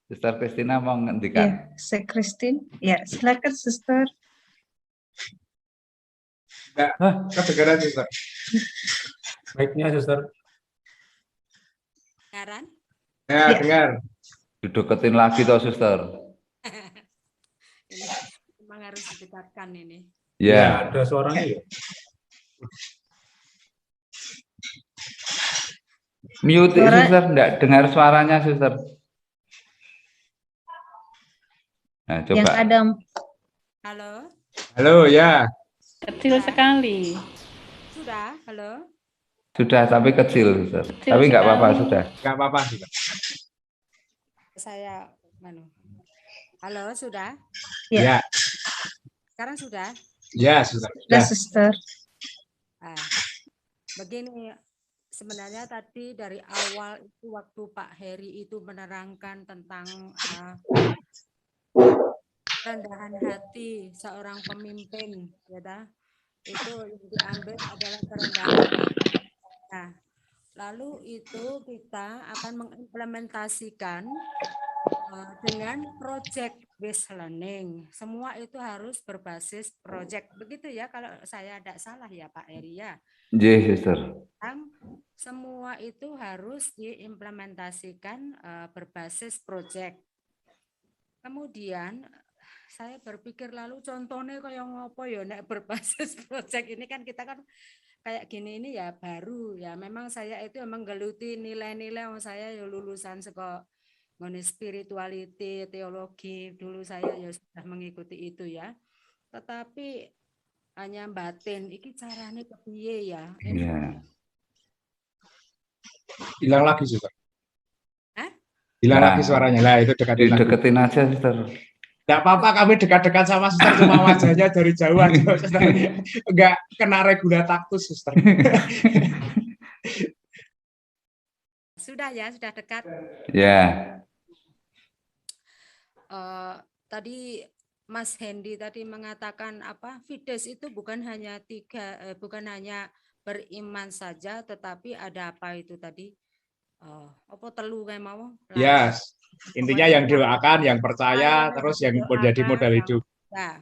Suster Kristina mau ngendikan. Ya, Suster Kristin. Ya, silakan Suster. Enggak, kedengaran, Suster. Baiknya, Suster. Dengaran? Ya, dengar. Dideketin lagi toh Suster. Ini memang harus didekatkan ini. Ya, Ada suaranya ya. mute Suster, enggak dengar suaranya Suster. Nah, coba. Yang ada Halo? Halo, ya. Kecil sekali. Sudah? Halo? Sudah, tapi kecil Suster. Kecil Tapi enggak apa-apa sekali. sudah. Enggak apa-apa, Suster. Saya Halo, sudah? Ya. Ya, Sekarang sudah? ya, Suster. sudah Ya. Suster. Ah, begini, sebenarnya tadi dari awal itu waktu Pak Heri itu menerangkan tentang rendahan hati seorang pemimpin, ya dah. Itu yang diambil adalah kerendahan hati. Nah, lalu itu kita akan mengimplementasikan dengan project based learning. Semua itu harus berbasis project. Begitu ya kalau saya tidak salah ya Pak Heri ya. Nggih, Suster. Semua itu harus diimplementasikan berbasis project. Kemudian saya berpikir lalu contohnya kayak ngopo ya nek berbasis project ini kan kita kan kayak gini ini ya baru ya. Memang saya itu menggeluti nilai-nilai yang saya ya lulusan sekolah spirituality, teologi, dulu saya ya sudah mengikuti itu ya. Tetapi hanya batin, iki caranya kepiye ya? Iya. Hilang lagi, Suster. Hah? Hilang Nah, lagi suaranya. Lah, itu dekatin lagi. Dideketin aja Suster. Enggak apa-apa, kami dekat-dekat sama Suster, cuma wajahnya dari jauh aja, Suster. Enggak kena regulataktus, Suster. Sudah ya, sudah dekat. Ya. Tadi Mas Hendy tadi mengatakan apa? Fides itu bukan hanya bukan hanya beriman saja, tetapi ada apa itu tadi? Apa telu kayak mau? Yes. Intinya yang doakan, yang percaya, terus yang menjadi modal hidup. Nah,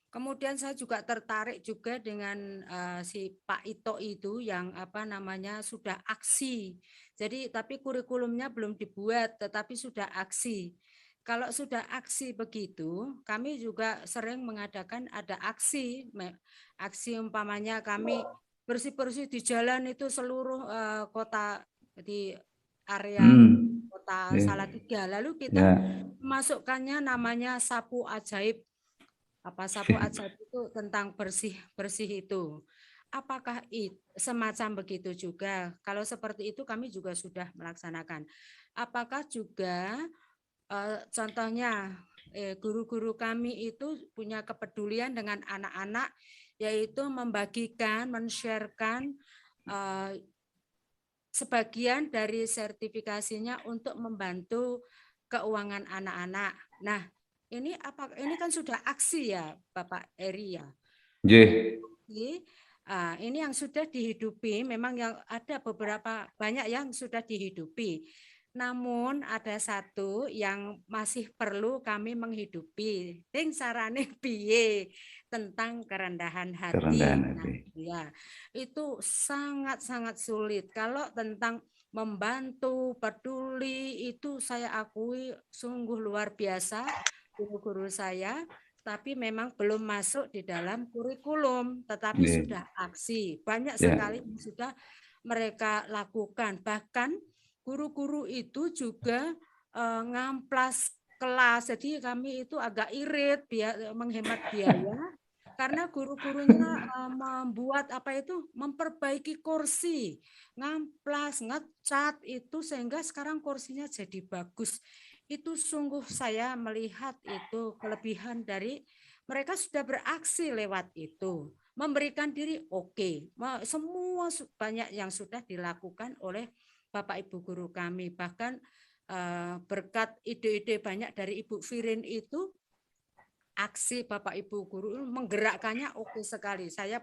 kemudian saya juga tertarik juga dengan si Pak Ito itu yang apa namanya sudah aksi. Jadi tapi kurikulumnya belum dibuat, tetapi sudah aksi. Kalau sudah aksi begitu, kami juga sering mengadakan ada aksi umpamanya kami bersih-bersih di jalan itu seluruh kota di area kota Salatiga. Lalu kita masukkannya namanya sapu ajaib. Apa sapu ajaib itu tentang bersih itu. Apakah semacam begitu juga? Kalau seperti itu kami juga sudah melaksanakan. Apakah juga contohnya guru-guru kami itu punya kepedulian dengan anak-anak, yaitu membagikan, men-sharekan sebagian dari sertifikasinya untuk membantu keuangan anak-anak. Nah, ini kan sudah aksi ya, Bapak Heri ya. Ini yang sudah dihidupi, memang yang ada banyak yang sudah dihidupi. Namun ada satu yang masih perlu kami menghidupi. Ting sarane piye tentang kerendahan hati. Nah, ya, itu sangat-sangat sulit. Kalau tentang membantu, peduli itu saya akui sungguh luar biasa guru-guru saya, tapi memang belum masuk di dalam kurikulum, tetapi sudah aksi. Banyak sekali yang sudah mereka lakukan. Bahkan guru-guru itu juga ngamplas kelas. Jadi kami itu agak irit menghemat biaya karena guru-gurunya membuat memperbaiki kursi, ngamplas, ngecat itu sehingga sekarang kursinya jadi bagus. Itu sungguh saya melihat itu kelebihan dari mereka sudah beraksi lewat itu. Memberikan diri oke. Semua banyak yang sudah dilakukan oleh Bapak Ibu guru kami. Bahkan berkat ide-ide banyak dari Ibu Firin itu, aksi Bapak Ibu guru menggerakkannya oke sekali. Saya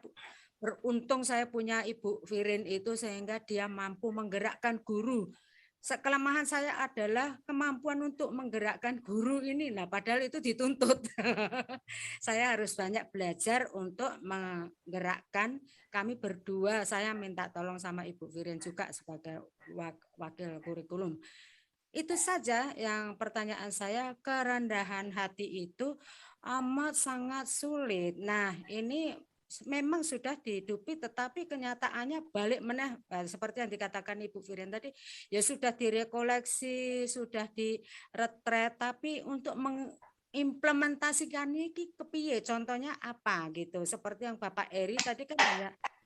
beruntung saya punya Ibu Firin itu sehingga dia mampu menggerakkan guru. Kelemahan saya adalah kemampuan untuk menggerakkan guru ini. Nah, padahal itu dituntut. Saya harus banyak belajar untuk menggerakkan. Kami berdua, saya minta tolong sama Ibu Firin juga sebagai wakil kurikulum. Itu saja yang pertanyaan saya, kerendahan hati itu amat sangat sulit. Nah, ini memang sudah dihidupi, tetapi kenyataannya balik meneh seperti yang dikatakan Ibu Firin tadi, ya sudah direkoleksi, sudah diretret, tapi untuk mengimplementasikan ini kepiye, contohnya apa gitu. Seperti yang Bapak Eri tadi kan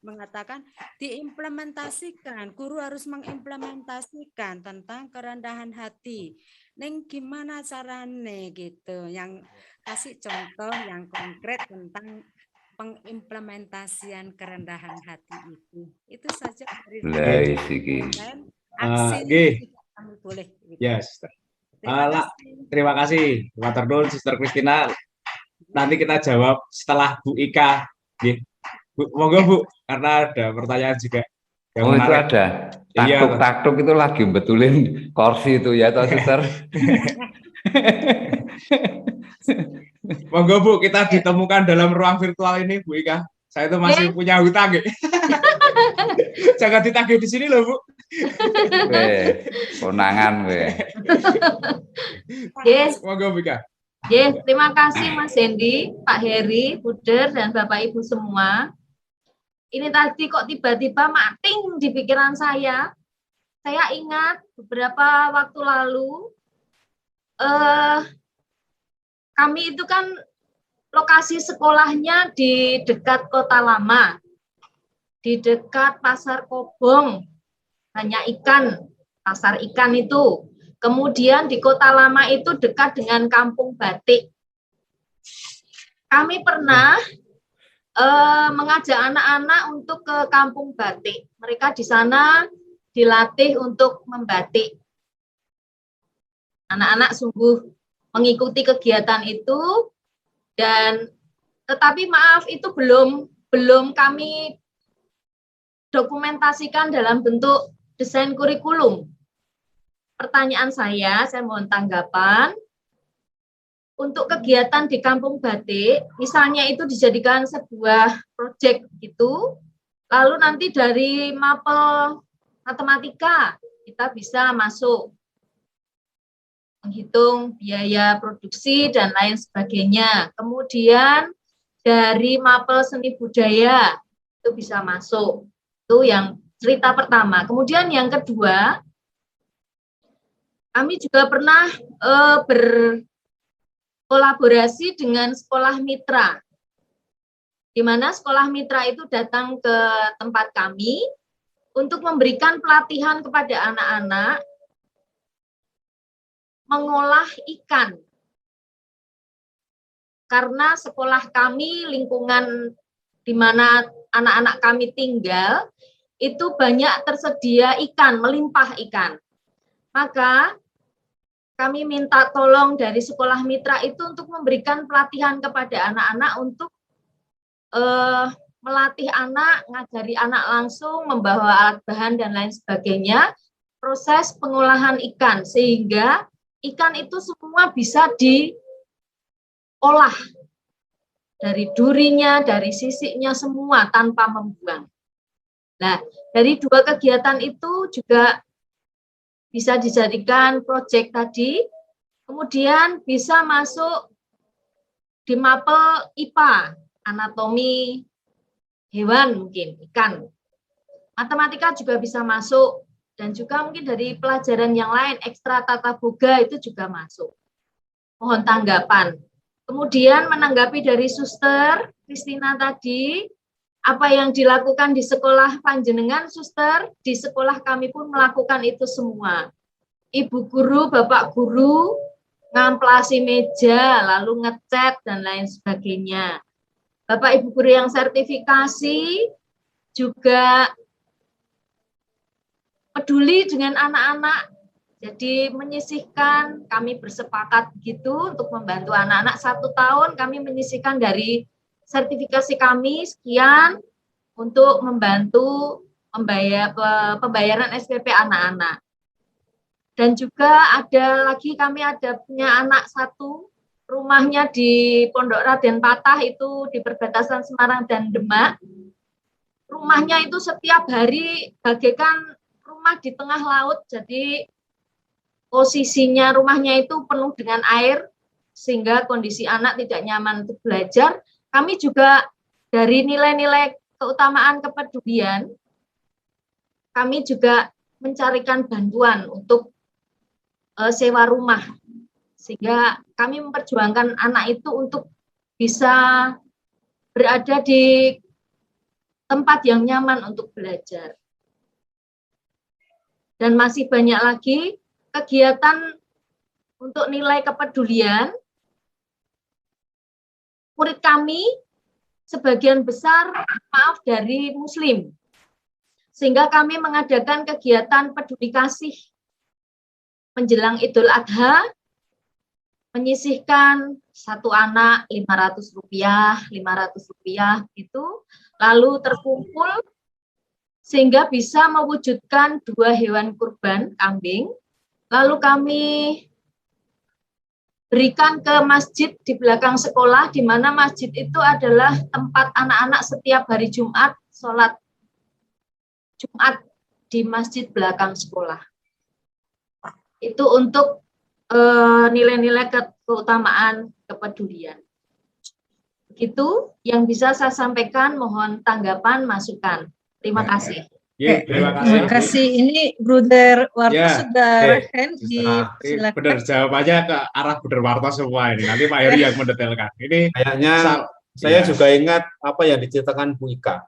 mengatakan diimplementasikan, guru harus mengimplementasikan tentang kerendahan hati. Neng gimana carane gitu, yang kasih contoh yang konkret tentang pengimplementasian kerendahan hati itu saja dari aksi kami boleh gitu. Yes. Terima kasih Maternul Sister Christina. Nanti kita jawab setelah Bu Ika. Bu, monggo Bu, karena ada pertanyaan juga yang menarik. Itu ada taktuk itu lagi betulin kursi itu ya toh Sister. Monggo Bu, kita ditemukan dalam ruang virtual ini Bu Ika. Saya itu masih punya hutang. Jangan ditagih di sini loh Bu. Konangan Yes. Monggo Bu Ika. Yes, terima kasih Mas Hendy, Pak Heri, Buder, dan Bapak Ibu semua. Ini tadi kok tiba-tiba mating di pikiran saya. Saya ingat beberapa waktu lalu kami itu kan lokasi sekolahnya di dekat Kota Lama, di dekat Pasar Kobong, banyak ikan, pasar ikan itu. Kemudian di Kota Lama itu dekat dengan Kampung Batik. Kami pernah mengajak anak-anak untuk ke Kampung Batik. Mereka di sana dilatih untuk membatik. Anak-anak sungguh mengikuti kegiatan itu, dan tetapi maaf itu belum kami dokumentasikan dalam bentuk desain kurikulum. Pertanyaan saya mohon tanggapan. Untuk kegiatan di Kampung Batik, misalnya itu dijadikan sebuah proyek gitu, lalu nanti dari mapel matematika kita bisa masuk menghitung biaya produksi dan lain sebagainya. Kemudian dari mapel seni budaya itu bisa masuk. Itu yang cerita pertama. Kemudian yang kedua, kami juga pernah berkolaborasi dengan sekolah mitra, di mana sekolah mitra itu datang ke tempat kami untuk memberikan pelatihan kepada anak-anak mengolah ikan. Karena sekolah kami, lingkungan di mana anak-anak kami tinggal, itu banyak tersedia ikan, melimpah ikan. Maka kami minta tolong dari sekolah mitra itu untuk memberikan pelatihan kepada anak-anak untuk melatih anak, ngajari anak langsung, membawa alat bahan dan lain sebagainya, proses pengolahan ikan, sehingga ikan itu semua bisa diolah. Dari durinya, dari sisiknya semua tanpa membuang. Nah, dari dua kegiatan itu juga bisa dijadikan proyek tadi, kemudian bisa masuk di mapel IPA, anatomi hewan mungkin, ikan. Matematika juga bisa masuk dan juga mungkin dari pelajaran yang lain, ekstra tata boga itu juga masuk. Mohon tanggapan. Kemudian menanggapi dari Suster Kristina tadi, apa yang dilakukan di sekolah panjenengan, Suster, di sekolah kami pun melakukan itu semua. Ibu guru, bapak guru, ngamplasi meja, lalu ngecat, dan lain sebagainya. Bapak ibu guru yang sertifikasi juga peduli dengan anak-anak, jadi menyisihkan, kami bersepakat begitu untuk membantu anak-anak. 1 tahun kami menyisihkan dari sertifikasi kami sekian untuk membantu pembayaran SPP anak-anak. Dan juga ada lagi kami ada punya anak 1, rumahnya di Pondok Raden Patah itu di perbatasan Semarang dan Demak. Rumahnya itu setiap hari bagaikan rumah di tengah laut, jadi posisinya rumahnya itu penuh dengan air sehingga kondisi anak tidak nyaman untuk belajar. Kami juga dari nilai-nilai keutamaan kepedulian, kami juga mencarikan bantuan untuk sewa rumah, sehingga kami memperjuangkan anak itu untuk bisa berada di tempat yang nyaman untuk belajar. Dan masih banyak lagi kegiatan untuk nilai kepedulian. Murid kami sebagian besar maaf dari Muslim, sehingga kami mengadakan kegiatan peduli kasih menjelang Idul Adha, menyisihkan 1 anak Rp500 gitu, lalu terkumpul sehingga bisa mewujudkan 2 hewan kurban kambing, lalu kami berikan ke masjid di belakang sekolah, di mana masjid itu adalah tempat anak-anak setiap hari Jumat sholat Jumat di masjid belakang sekolah. Itu untuk nilai-nilai keutamaan kepedulian. Begitu yang bisa saya sampaikan, mohon tanggapan, masukan. Terima kasih. Terima kasih. Ini Bruder Warto sudah silakan. Benar, jawabannya ke arah Bruder Warto semua ini. Nanti Pak Heri yang mendetailkan. Ini kayaknya saya juga ingat apa yang diceritakan Bu Ika.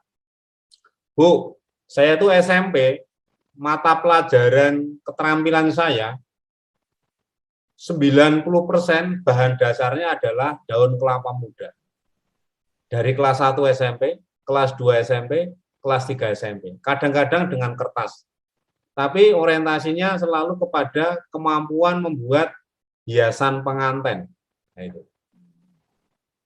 Bu, saya tuh SMP, mata pelajaran keterampilan saya 90% bahan dasarnya adalah daun kelapa muda. Dari kelas 1 SMP, kelas 2 SMP, kelas 3 SMP. Kadang-kadang dengan kertas. Tapi orientasinya selalu kepada kemampuan membuat hiasan pengantin. Nah, itu.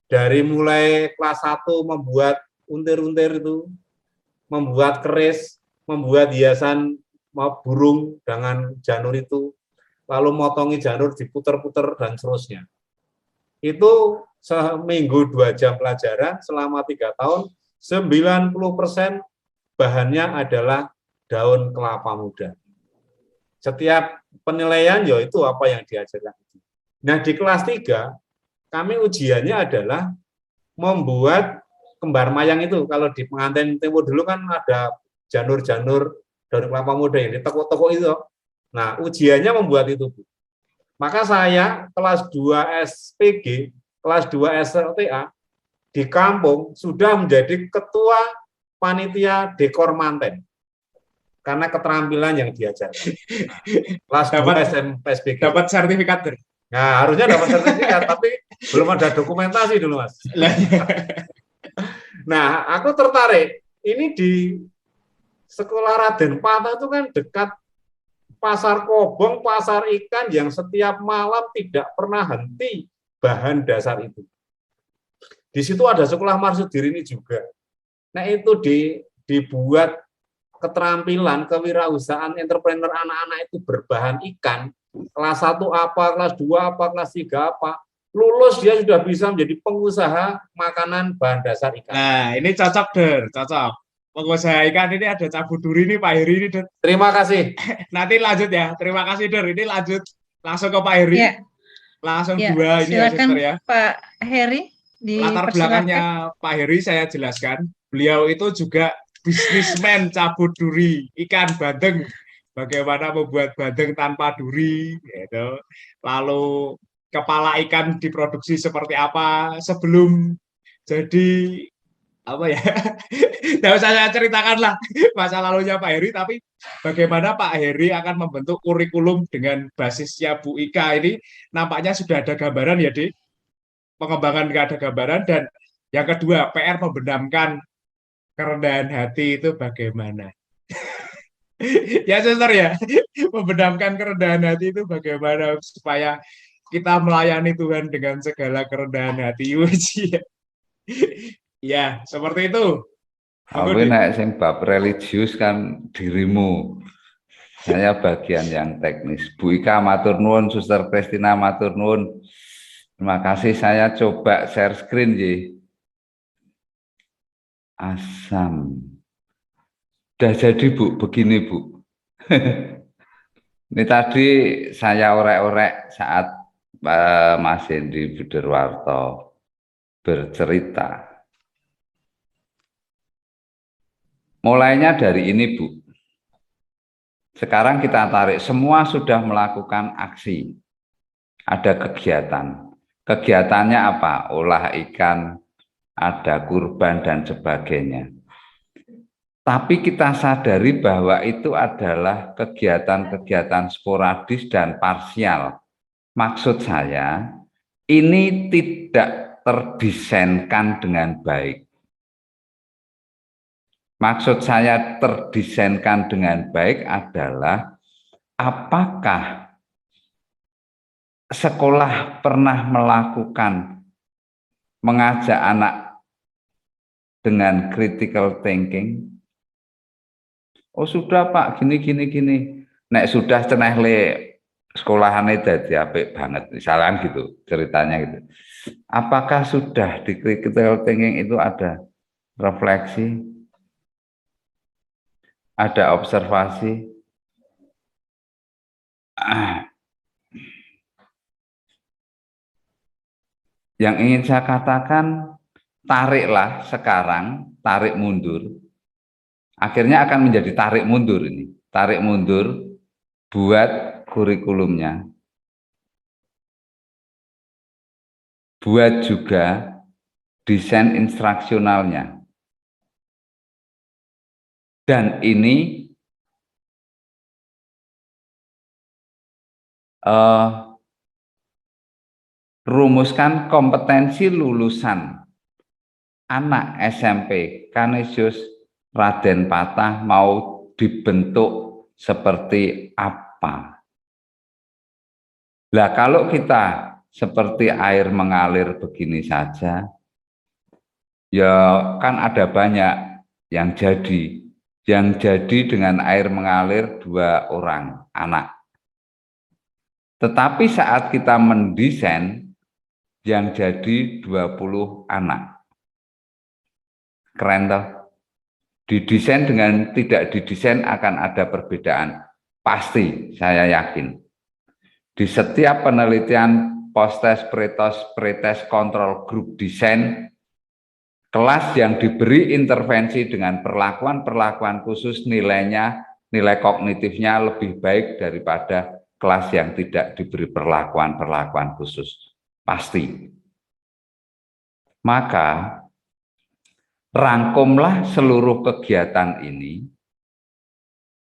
Dari mulai kelas 1 membuat untir-untir itu, membuat keris, membuat hiasan burung dengan janur itu, lalu motongi janur diputer-puter dan seterusnya. Itu seminggu 2 jam pelajaran selama 3 tahun, 90% bahannya adalah daun kelapa muda. Setiap penilaian ya itu apa yang diajarkan. Nah, di kelas 3 kami ujiannya adalah membuat kembar mayang itu. Kalau di pengantin timur dulu kan ada janur-janur daun kelapa muda yang ditekuk-tekuk itu. Nah, ujiannya membuat itu, Bu. Maka saya kelas 2 SPG, kelas 2 SLTA di kampung sudah menjadi ketua panitia dekor manten. Karena keterampilan yang diajarkan. Nah, kelas 2 SPG. Dapat sertifikat, Ter. Nah, harusnya dapat sertifikat, tapi belum ada dokumentasi dulu, Mas. Nah, aku tertarik. Ini di Sekolah Raden Patah itu kan dekat pasar kobong, pasar ikan yang setiap malam tidak pernah henti bahan dasar itu. Di situ ada sekolah Marsudiri ini juga. Nah, itu dibuat keterampilan, kewirausahaan entrepreneur anak-anak itu berbahan ikan. Kelas 1 apa, kelas 2 apa, kelas 3 apa. Lulus dia sudah bisa menjadi pengusaha makanan bahan dasar ikan. Nah, ini cocok, Der, cocok. Pengusaha ikan ini ada cabut duri nih Pak Heri ini, Der. Terima kasih. Nanti lanjut ya. Terima kasih, Der. Ini lanjut langsung ke Pak Heri. Ya. Langsung Ya. 2 ini Silakan, ya, Sister ya. Pak Heri. Latar belakangnya Pak Heri saya jelaskan. Beliau itu juga bisnismen cabut duri ikan bandeng. bagaimana membuat bandeng tanpa duri, gitu. Lalu kepala ikan diproduksi seperti apa sebelum jadi apa ya? Tidak usah saya ceritakan lah masa lalunya Pak Heri, tapi bagaimana Pak Heri akan membentuk kurikulum dengan basisnya Bu Ika ini, nampaknya sudah ada gambaran ya, Dik. Pengembangan ada gambaran, dan yang kedua PR membenamkan kerendahan hati itu bagaimana? Ya suster ya, membenamkan kerendahan hati itu bagaimana supaya kita melayani Tuhan dengan segala kerendahan hati. Ya, seperti itu. Aku naik sing bab religius kan dirimu. Saya bagian yang teknis. Bu Ika matur nuwun, Suster Kristina matur nuwun. Terima kasih, saya coba share screen ya. Asam. Udah jadi Bu, begini Bu. Ini tadi saya orek-orek saat Mas Hendy Buderwarto bercerita. Mulainya dari ini Bu. Sekarang kita tarik, semua sudah melakukan aksi. Ada kegiatan. Kegiatannya apa? Olah ikan, ada kurban dan sebagainya. Tapi kita sadari bahwa itu adalah kegiatan-kegiatan sporadis dan parsial. Maksud saya, ini tidak terdesainkan dengan baik. Maksud saya terdesainkan dengan baik adalah apakah sekolah pernah melakukan mengajak anak dengan critical thinking? Oh sudah Pak, gini. Nek sudah ceneh le sekolahane dadi apik banget, misalnya gitu ceritanya gitu. Apakah sudah di critical thinking itu ada refleksi, ada observasi? Yang ingin saya katakan, tariklah sekarang, tarik mundur. Akhirnya akan menjadi tarik mundur ini. Tarik mundur buat kurikulumnya. Buat juga desain instruksionalnya. Dan ini rumuskan kompetensi lulusan anak SMP Canisius Raden Patah mau dibentuk seperti apa. Lah kalau kita seperti air mengalir begini saja, ya kan ada banyak yang jadi. Yang jadi dengan air mengalir 2 orang anak. Tetapi saat kita mendesain, yang jadi 20 anak. Keren toh? Didesain dengan tidak didesain akan ada perbedaan. Pasti, saya yakin. Di setiap penelitian post-test, pre-test, control group desain, kelas yang diberi intervensi dengan perlakuan-perlakuan khusus nilainya, nilai kognitifnya lebih baik daripada kelas yang tidak diberi perlakuan-perlakuan khusus. Pasti. Maka rangkumlah seluruh kegiatan ini,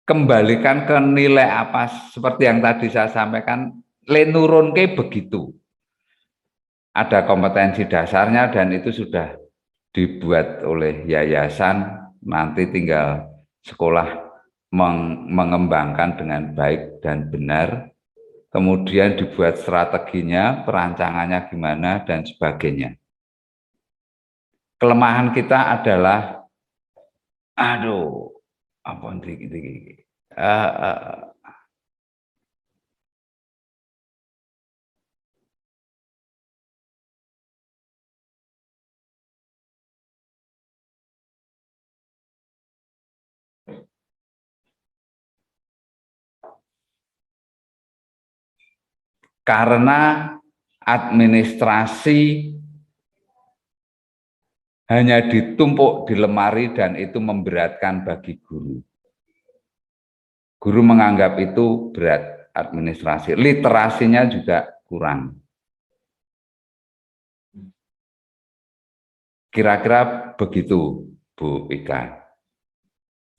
kembalikan ke nilai apa seperti yang tadi saya sampaikan, lenurunke begitu. Ada kompetensi dasarnya dan itu sudah dibuat oleh yayasan, nanti tinggal sekolah mengembangkan dengan baik dan benar, kemudian dibuat strateginya, perancangannya gimana dan sebagainya. Kelemahan kita adalah, karena administrasi hanya ditumpuk di lemari dan itu memberatkan bagi guru. Guru menganggap itu berat administrasi, literasinya juga kurang. Kira-kira begitu, Bu Ika.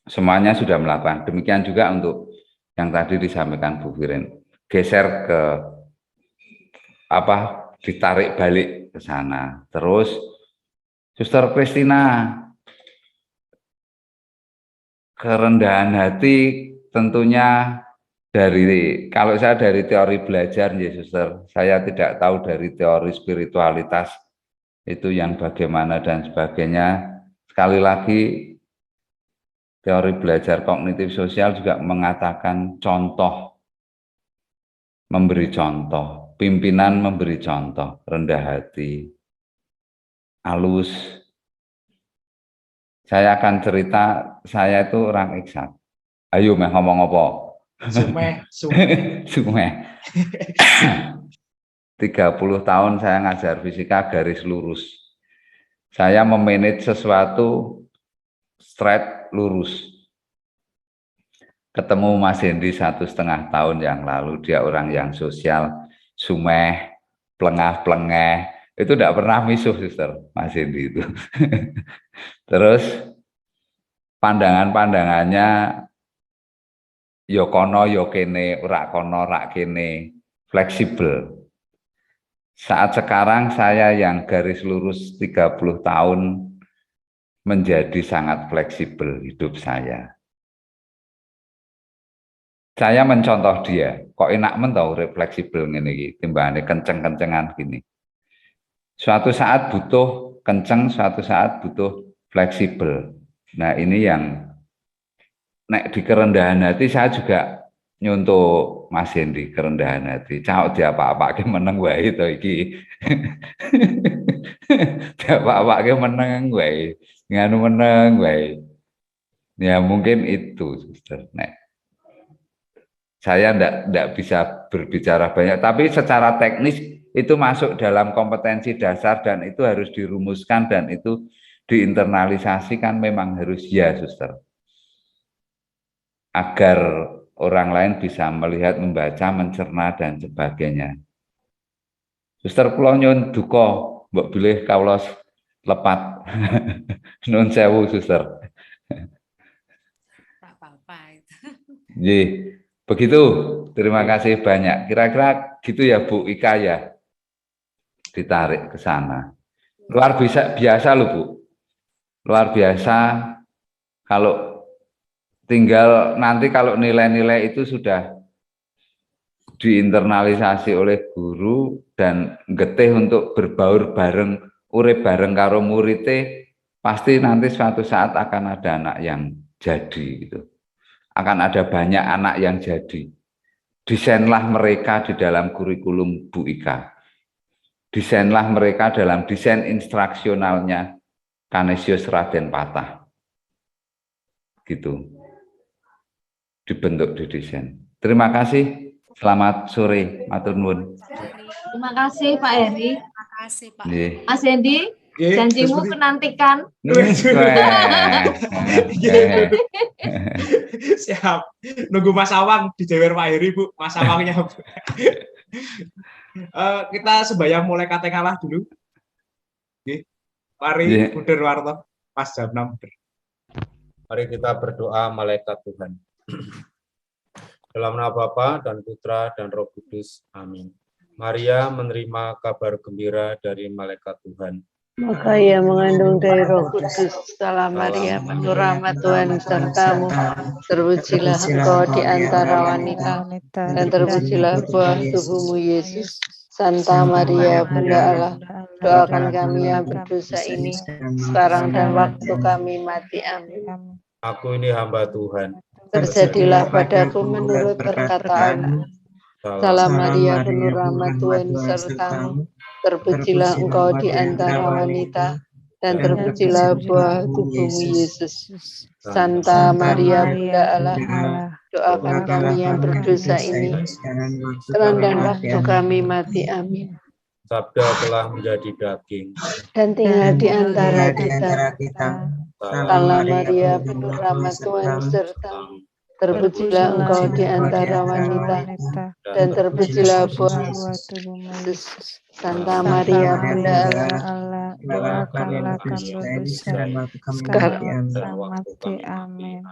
Semuanya sudah melakukan. Demikian juga untuk yang tadi disampaikan Bu Firin. Geser ke ditarik balik ke sana. Terus Suster Kristina, kerendahan hati tentunya kalau saya dari teori belajar, ya Suster, saya tidak tahu dari teori spiritualitas itu yang bagaimana dan sebagainya. Sekali lagi, teori belajar kognitif sosial juga mengatakan contoh, memberi contoh, pimpinan memberi contoh, rendah hati, halus. Saya akan cerita, saya itu orang eksat. Ayo meh ngomong apa? Sumeh. 30 tahun saya ngajar fisika garis lurus. Saya memanage sesuatu straight lurus. Ketemu Mas Hendy 1,5 tahun yang lalu, dia orang yang sosial, sumeh, plengah-plengeh, itu tidak pernah misuh, Suster, Mas Hendy itu. Terus pandangan-pandangannya yo kono yo kene, ora kono rak kene, fleksibel. Saat sekarang saya yang garis lurus 30 tahun menjadi sangat fleksibel hidup saya. Saya mencontoh dia, kok enak mentau fleksibel ngene iki, timbangane kenceng-kencengan gini. Suatu saat butuh kenceng, suatu saat butuh fleksibel. Nah, ini yang nek di kerendahan hati saya juga nyontoh Mas Hendy kerendahan hati. Cak diapa-apake meneng wae to iki. Diapa-apake meneng wae. Nganu meneng wae. Ya mungkin itu, Suster. Nek saya ndak bisa berbicara banyak, tapi secara teknis itu masuk dalam kompetensi dasar dan itu harus dirumuskan dan itu diinternalisasikan, memang harus ya, Suster. Agar orang lain bisa melihat, membaca, mencerna dan sebagainya. Suster kula nyuwun duka, mbok bilih kawula lepat. Nuwun sewu, Suster. Tak apa-apa itu. Nggih, begitu. Terima kasih banyak. Kira-kira gitu ya Bu Ika ya. Ditarik ke sana. Luar biasa loh Bu. Luar biasa kalau tinggal nanti kalau nilai-nilai itu sudah diinternalisasi oleh guru dan getih untuk berbaur bareng, urip bareng karo muridé, pasti nanti suatu saat akan ada anak yang jadi gitu. Akan ada banyak anak yang jadi. Desainlah mereka di dalam kurikulum Bu Ika. Desainlah mereka dalam desain instruksionalnya Canisius Raden Patah. Gitu. Dibentuk di desain. Terima kasih. Selamat sore, matur nuwun. Terima kasih Pak Heri. Terima kasih Pak. Mas Hendy, janjimu menantikan. Siap. Nunggu Mas Awang di Jewer Pak Heri, Bu. Mas Awangnya, Bu. Kita sembahyang mulai kate ngalah dulu. Nggih. Mari Bu Derwarto, Mas jam 6. Mari kita berdoa malaikat Tuhan. Dalam nama Bapa dan Putra dan Roh Kudus. Amin. Maria menerima kabar gembira dari malaikat Tuhan. Maka ia mengandung dari Roh Kudus. Salam Maria, penuh rahmat Tuhan sertamu. Terpujilah engkau di antara wanita, dan terpujilah buah tubuhmu Yesus. Santa Maria, Bunda Allah, doakan kami yang berdosa ini, sekarang dan waktu kami mati. Amin. Aku ini hamba Tuhan. Terjadilah padaku menurut perkataanmu. Salam Maria, penuh rahmat Tuhan sertamu. Terpujilah engkau di antara wanita, dan terpujilah buah tubuhmu Yesus. Santa Maria, Bunda Allah, doakan kami yang berdosa ini, sekarang dan waktu kami mati. Amin. Sabda telah menjadi daging dan tinggal di antara kita. Salam Maria, penuh rahmat Tuhan sertamu. Terpujilah engkau di antara wanita, dan terpujilah buah Yesus. Santa Maria, Bunda Allah, doakanlah kami berdosa sekarang sekarang Amin.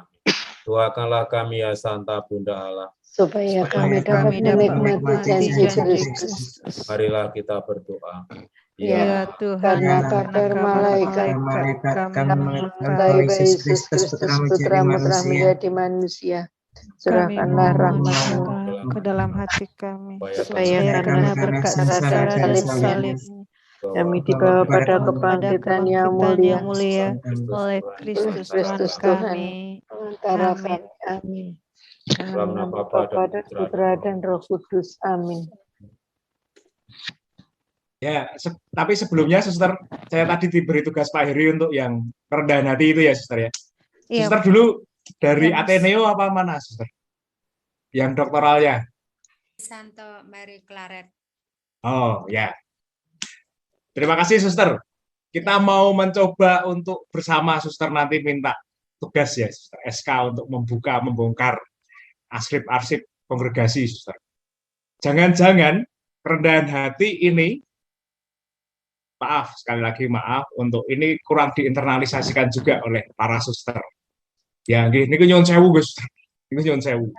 Doakanlah kami ya Santa Bunda Allah. supaya kami dapat menikmati janji Kristus. Marilah kita berdoa. Ya Tuhan, karena kabar malaikat kami mencintai Yesus Kristus, putramu telah menjadi manusia. Curahkanlah rahmat-Mu ke dalam hati kami, supaya karena berkat secara salib kami dibawa pada kebangkitan yang mulia oleh Kristus Tuhan antara kami. Amin. Dalam nama Bapa dan Putra dan Roh Kudus. Amin. Ya, tapi sebelumnya, Suster, saya tadi diberi tugas Pak Heri untuk yang kerendahan hati itu ya, Suster ya. Iya. Suster dulu dari Ya, Mas. Ateneo apa mana, Suster? Yang doktoralnya? Santo Mary Claret. Oh, ya. Terima kasih, Suster. Kita mau mencoba untuk bersama, Suster, nanti minta tugas ya, Suster, SK untuk membongkar arsip-arsip kongregasi, Suster. Jangan-jangan kerendahan hati ini, maaf, sekali lagi maaf, untuk ini kurang diinternalisasikan juga oleh para suster. Ya, ini nyuwun sewu, Gus. Ini nyuwun sewu.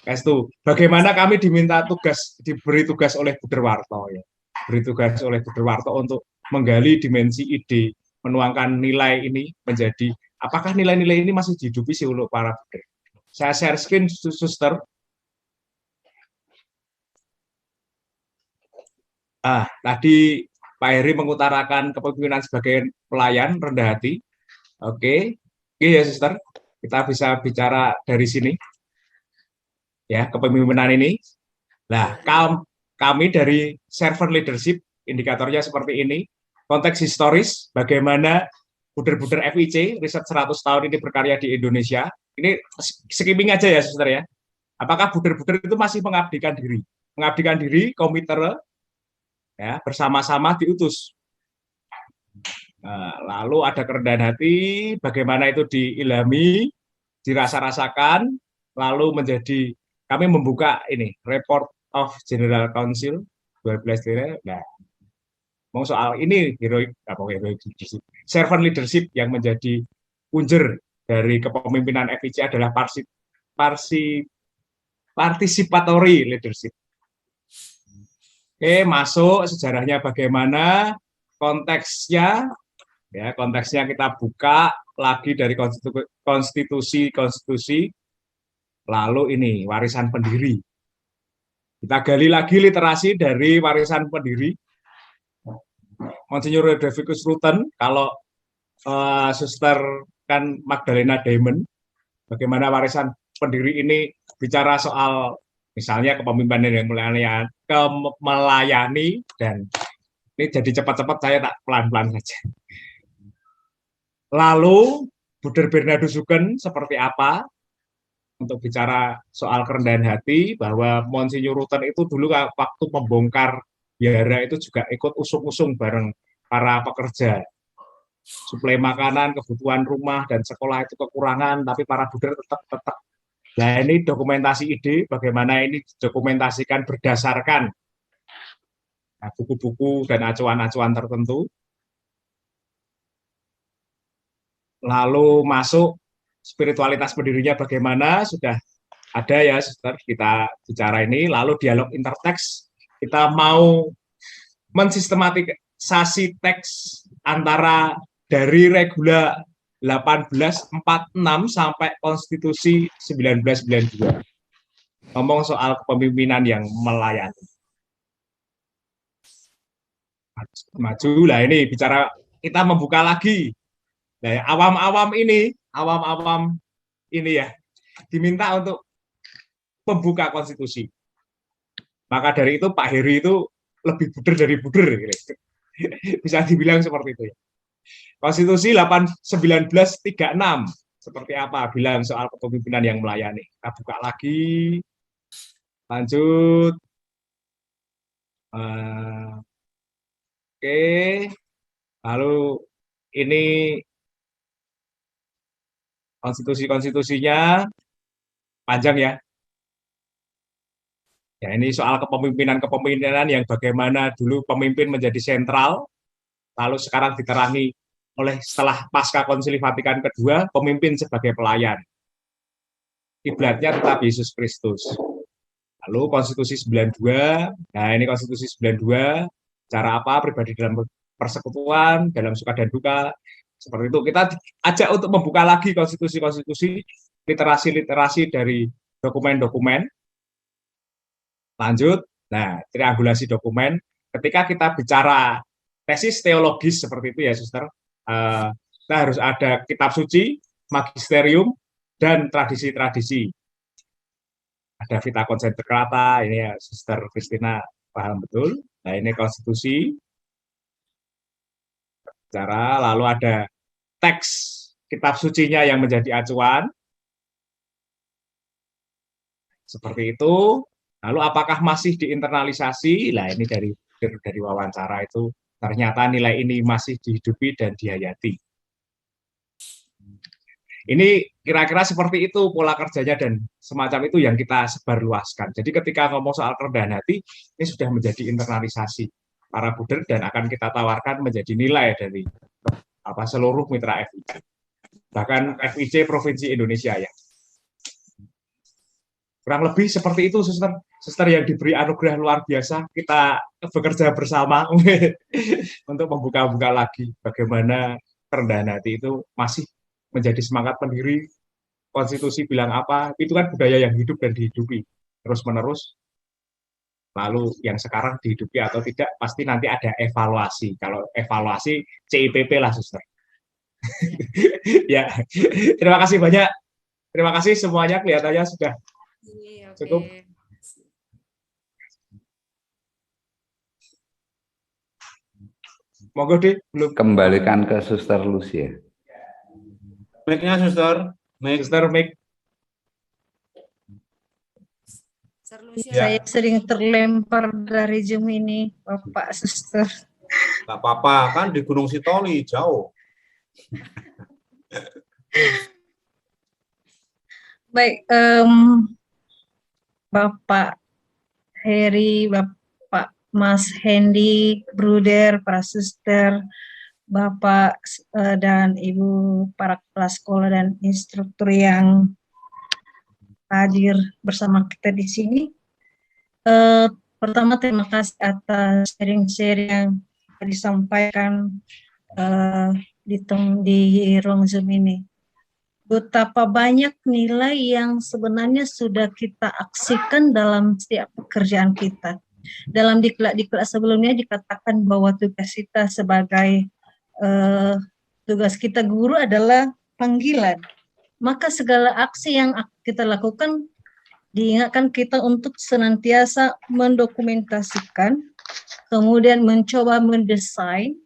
Itu bagaimana kami diberi tugas oleh Bu Derwarto ya. Beri tugas oleh Bu Derwarto untuk menggali dimensi ide, menuangkan nilai ini menjadi apakah nilai-nilai ini masih dihidupi sih untuk para buder. Saya share screen, Suster. Tadi Pak Heri mengutarakan kepemimpinan sebagai pelayan rendah hati. Oke ya, Suster, kita bisa bicara dari sini. Ya, kepemimpinan ini. Nah, kami dari servant leadership, indikatornya seperti ini. Konteks historis, bagaimana buder-buder FIC, riset 100 tahun ini berkarya di Indonesia. Ini skimming aja ya, Suster ya. Apakah buder-buder itu masih mengabdikan diri? Mengabdikan diri, komitere, ya, bersama-sama diutus. Lalu ada kerendahan hati, bagaimana itu diilhami, dirasa-rasakan, lalu menjadi, kami membuka ini, Report of General Council 12. Nah, mau soal ini, servant leadership yang menjadi punjer dari kepemimpinan FIC adalah participatory leadership. Oke, masuk sejarahnya bagaimana, konteksnya kita buka lagi dari konstitusi, lalu ini warisan pendiri. Kita gali lagi literasi dari warisan pendiri. Monsignor Ludovicus Rutten, kalau Suster kan Magdalena Diamond, bagaimana warisan pendiri ini bicara soal misalnya kepemimpinan yang melayani, dan ini jadi cepat-cepat saya tak pelan-pelan saja. Lalu Buder Bernardus Hugen seperti apa untuk bicara soal kerendahan hati, bahwa Monsignor Rutten itu dulu waktu membongkar biara itu juga ikut usung-usung bareng para pekerja. Suplai makanan, kebutuhan rumah dan sekolah itu kekurangan, tapi para buder tetap. Nah, ini dokumentasi ide, bagaimana ini didokumentasikan berdasarkan buku-buku dan acuan-acuan tertentu. Lalu masuk spiritualitas pendirinya bagaimana, sudah ada ya, Suster, kita bicara ini. Lalu dialog interteks, kita mau mensistematisasi teks antara dari Regula 1846 sampai Konstitusi 1992. Ngomong soal kepemimpinan yang melayani. Maju lah, ini bicara, kita membuka lagi. Nah, awam-awam ini ya diminta untuk membuka konstitusi. Maka dari itu Pak Heri itu lebih buder dari buder, bisa dibilang seperti itu ya. Konstitusi 1936 seperti apa, bilang soal kepemimpinan yang melayani. Kita buka lagi, lanjut. Oke, lalu ini konstitusinya panjang ya. Ya, ini soal kepemimpinan yang bagaimana dulu pemimpin menjadi sentral, lalu sekarang diterangi oleh setelah pasca Konsili Vatikan kedua, pemimpin sebagai pelayan. Kiblatnya tetap Yesus Kristus. Lalu Konstitusi 92, nah ini Konstitusi 92, cara apa pribadi dalam persekutuan, dalam suka dan duka, seperti itu. Kita ajak untuk membuka lagi konstitusi-konstitusi, literasi-literasi dari dokumen-dokumen. Lanjut, nah triangulasi dokumen. Ketika kita bicara tesis teologis seperti itu ya, Suster, kita harus ada kitab suci, magisterium, dan tradisi-tradisi. Ada Vita Concentrata, ini ya Suster Christina paham betul. Nah ini konstitusi. Cara lalu ada teks kitab sucinya yang menjadi acuan. Seperti itu. Lalu apakah masih diinternalisasi? Nah ini dari wawancara itu ternyata nilai ini masih dihidupi dan dihayati. Ini kira-kira seperti itu pola kerjanya dan semacam itu yang kita sebarluaskan. Jadi ketika ngomong soal kerendahan hati, ini sudah menjadi internalisasi para buder dan akan kita tawarkan menjadi nilai dari seluruh mitra FIC. Bahkan FIC Provinsi Indonesia ya. Kurang lebih seperti itu, Suster. Suster yang diberi anugerah luar biasa, kita bekerja bersama untuk membuka-buka lagi bagaimana kerendahan hati itu masih menjadi semangat pendiri. Konstitusi bilang apa, itu kan budaya yang hidup dan dihidupi terus-menerus. Lalu yang sekarang dihidupi atau tidak, pasti nanti ada evaluasi. Kalau evaluasi, CIPP lah, Suster. Ya, terima kasih banyak. Terima kasih semuanya, kelihatannya sudah cukup. Monggo deh, belum. Kembalikan ke Suster Lucia. Mic-nya Suster. Suster mic. Saya sering terlempar dari Zoom ini, Bapak Suster. Nggak apa-apa, kan di Gunung Sitoli, jauh. Baik, Bapak Heri, Bapak Mas Hendy, Bruder, para suster, Bapak dan Ibu para kepala sekolah dan instruktur yang hadir bersama kita di sini. Pertama, terima kasih atas sharing-sharing yang disampaikan di ruang Zoom ini. Betapa banyak nilai yang sebenarnya sudah kita aksikan dalam setiap pekerjaan kita. Dalam diklat-diklat sebelumnya dikatakan bahwa tugas kita sebagai tugas kita guru adalah panggilan. Maka segala aksi yang kita lakukan diingatkan kita untuk senantiasa mendokumentasikan, kemudian mencoba mendesain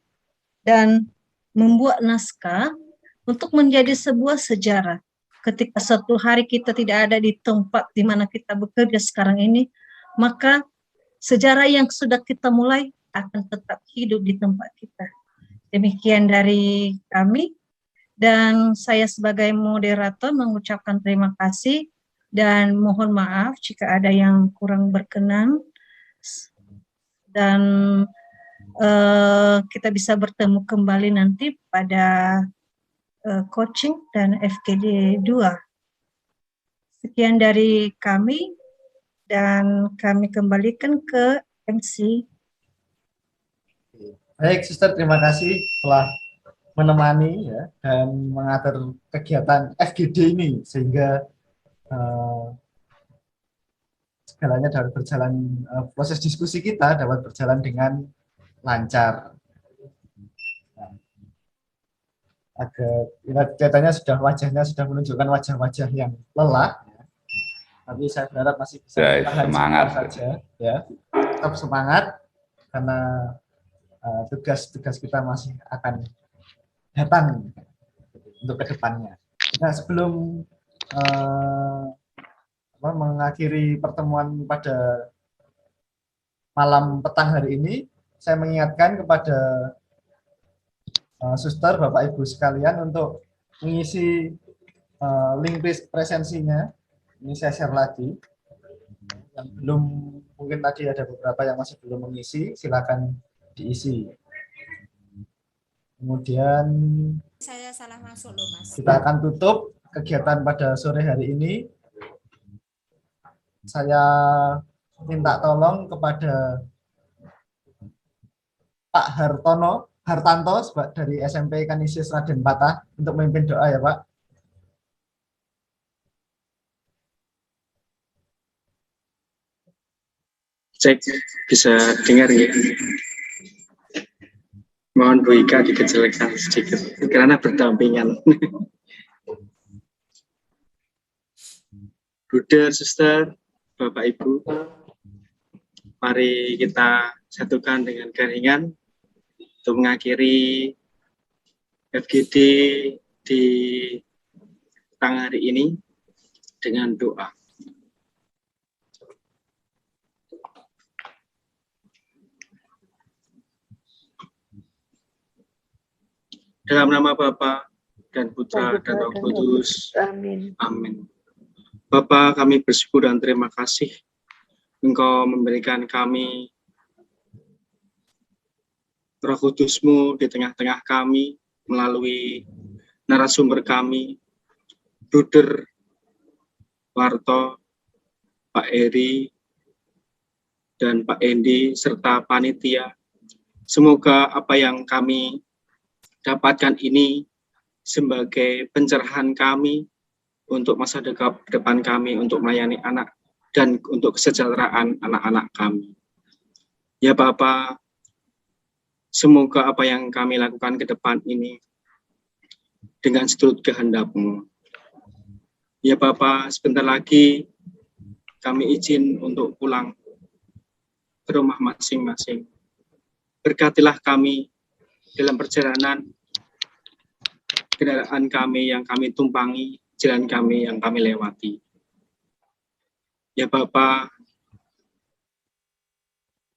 dan membuat naskah untuk menjadi sebuah sejarah. Ketika suatu hari kita tidak ada di tempat di mana kita bekerja sekarang ini, maka sejarah yang sudah kita mulai akan tetap hidup di tempat kita. Demikian dari kami, dan saya sebagai moderator mengucapkan terima kasih dan mohon maaf jika ada yang kurang berkenan, dan kita bisa bertemu kembali nanti pada coaching dan FGD 2. Sekian dari kami, dan kami kembalikan ke MC. Baik, Suster, terima kasih telah menemani ya, dan mengatur kegiatan FGD ini sehingga segalanya dapat berjalan, proses diskusi kita dapat berjalan dengan lancar. Agak kelihatannya wajahnya sudah menunjukkan wajah-wajah yang lelah, ya. Tapi saya berharap masih bisa semangat saja, ya. Tetap semangat karena tugas-tugas kita masih akan datang untuk kedepannya. Nah, sebelum mengakhiri pertemuan pada malam petang hari ini, saya mengingatkan kepada Suster, Bapak Ibu sekalian untuk mengisi link presensinya Ini saya share lagi. Yang belum, mungkin tadi ada beberapa yang masih belum mengisi, silakan diisi. Kemudian Saya salah masuk loh, Mas. kita akan tutup kegiatan pada sore hari ini. Saya minta tolong kepada Pak Hartanto dari SMP Kanisius Raden Patah untuk memimpin doa ya Pak. Cek, bisa dengar ya? Mohon Bu Ika dikecilkan sedikit karena berdampingan. Bruder, suster, Bapak Ibu, mari kita satukan dengan keringan untuk mengakhiri FGD di petang hari ini dengan doa. Dalam nama Bapa dan Putra dan Roh Kudus. Amin. Amin. Bapa, kami bersyukur dan terima kasih Engkau memberikan kami Roh Kudus-Mu di tengah-tengah kami melalui narasumber kami, Bruder Warto, Pak Eri, dan Pak Endi, serta panitia. Semoga apa yang kami dapatkan ini sebagai pencerahan kami untuk masa depan kami, untuk melayani anak dan untuk kesejahteraan anak-anak kami. Ya Bapa, semoga apa yang kami lakukan ke depan ini dengan seturut kehendak-Mu. Ya Bapa, sebentar lagi kami izin untuk pulang ke rumah masing-masing. Berkatilah kami dalam perjalanan kendaraan kami yang kami tumpangi, jalan kami yang kami lewati. Ya Bapa,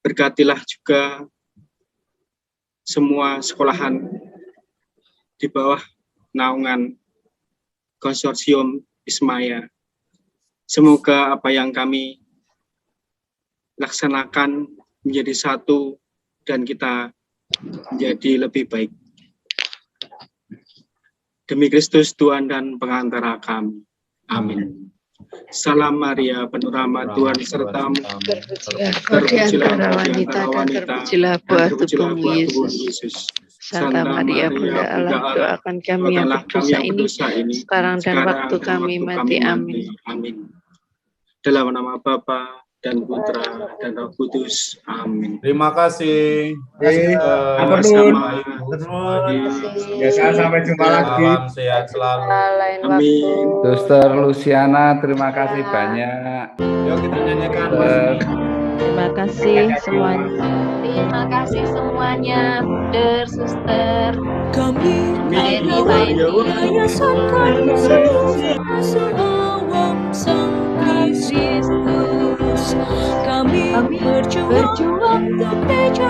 berkatilah juga semua sekolahan di bawah naungan konsorsium Ismaya. Semoga apa yang kami laksanakan menjadi satu dan kita menjadi lebih baik. Demi Kristus Tuhan dan pengantara kami. Amin. Salam Maria, penuh rahmat Tuhan sertamu. Terpujilah wanita dan terpujilah buah tubuhmu Yesus. Santa Maria, Bunda Allah, doakan kami yang berdosa ini, sekarang dan waktu kami mati. Amin. Amin. Dalam nama Bapa dan Putra dan Roh Kudus. Amin. Terima kasih. Sampai jumpa lagi. Salam sehat selalu. Amin. Suster Luciana, terima kasih banyak. Yuk kita nyanyikan. Terima kasih semuanya. Terima kasih semuanya, Bruder, Suster. Kami Yayasan Kanisius awam Sang Kristus. Kami berjuang untuk gereja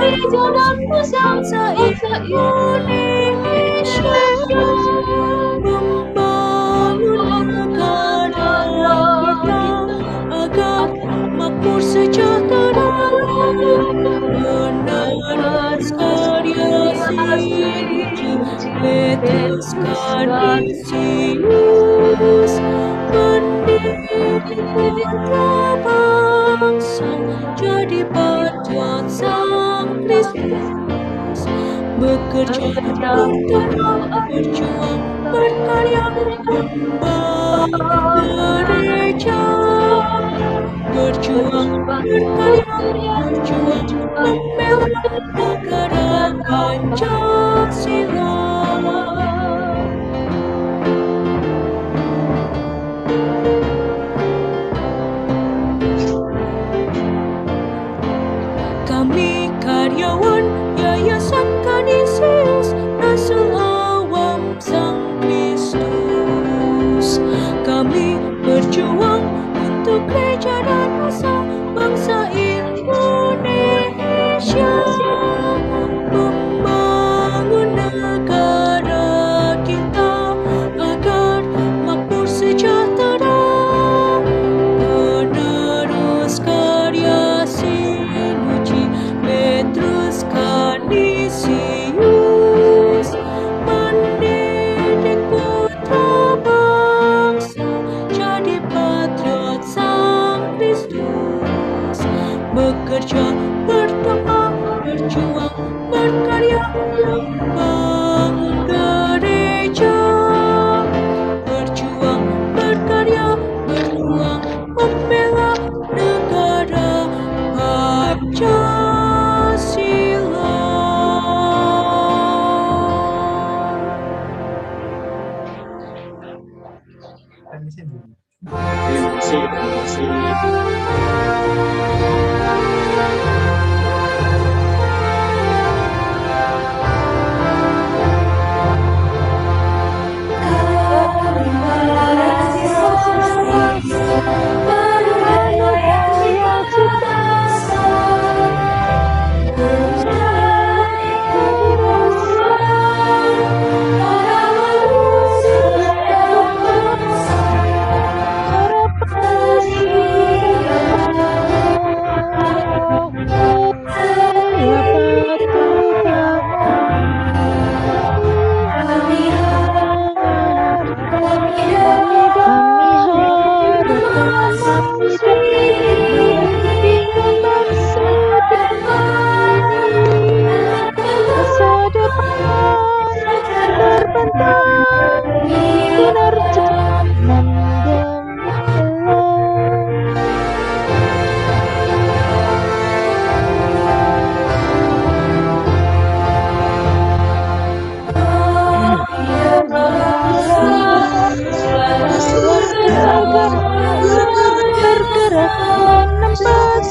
dan bangsa Indonesia, membangun negara kita agar makmur sejahtera, menarik karya Petrus Kanisius, mendidik putra bangsa jadi paduan Sang Kristus, bekerja berjuang berkarya membangun gereja, berjuang berkarya membangun negara Pancasila. Kami karyawan Yayasan Kanisius Rasul Awam Sang Kristus. Kami berjuang untuk gereja dan bangsa Indonesia, membangun berjuang berkarya membangun gereja, berjuang berkarya berjuang membela negara Pancasila. Terima kasih. Bergerak menempas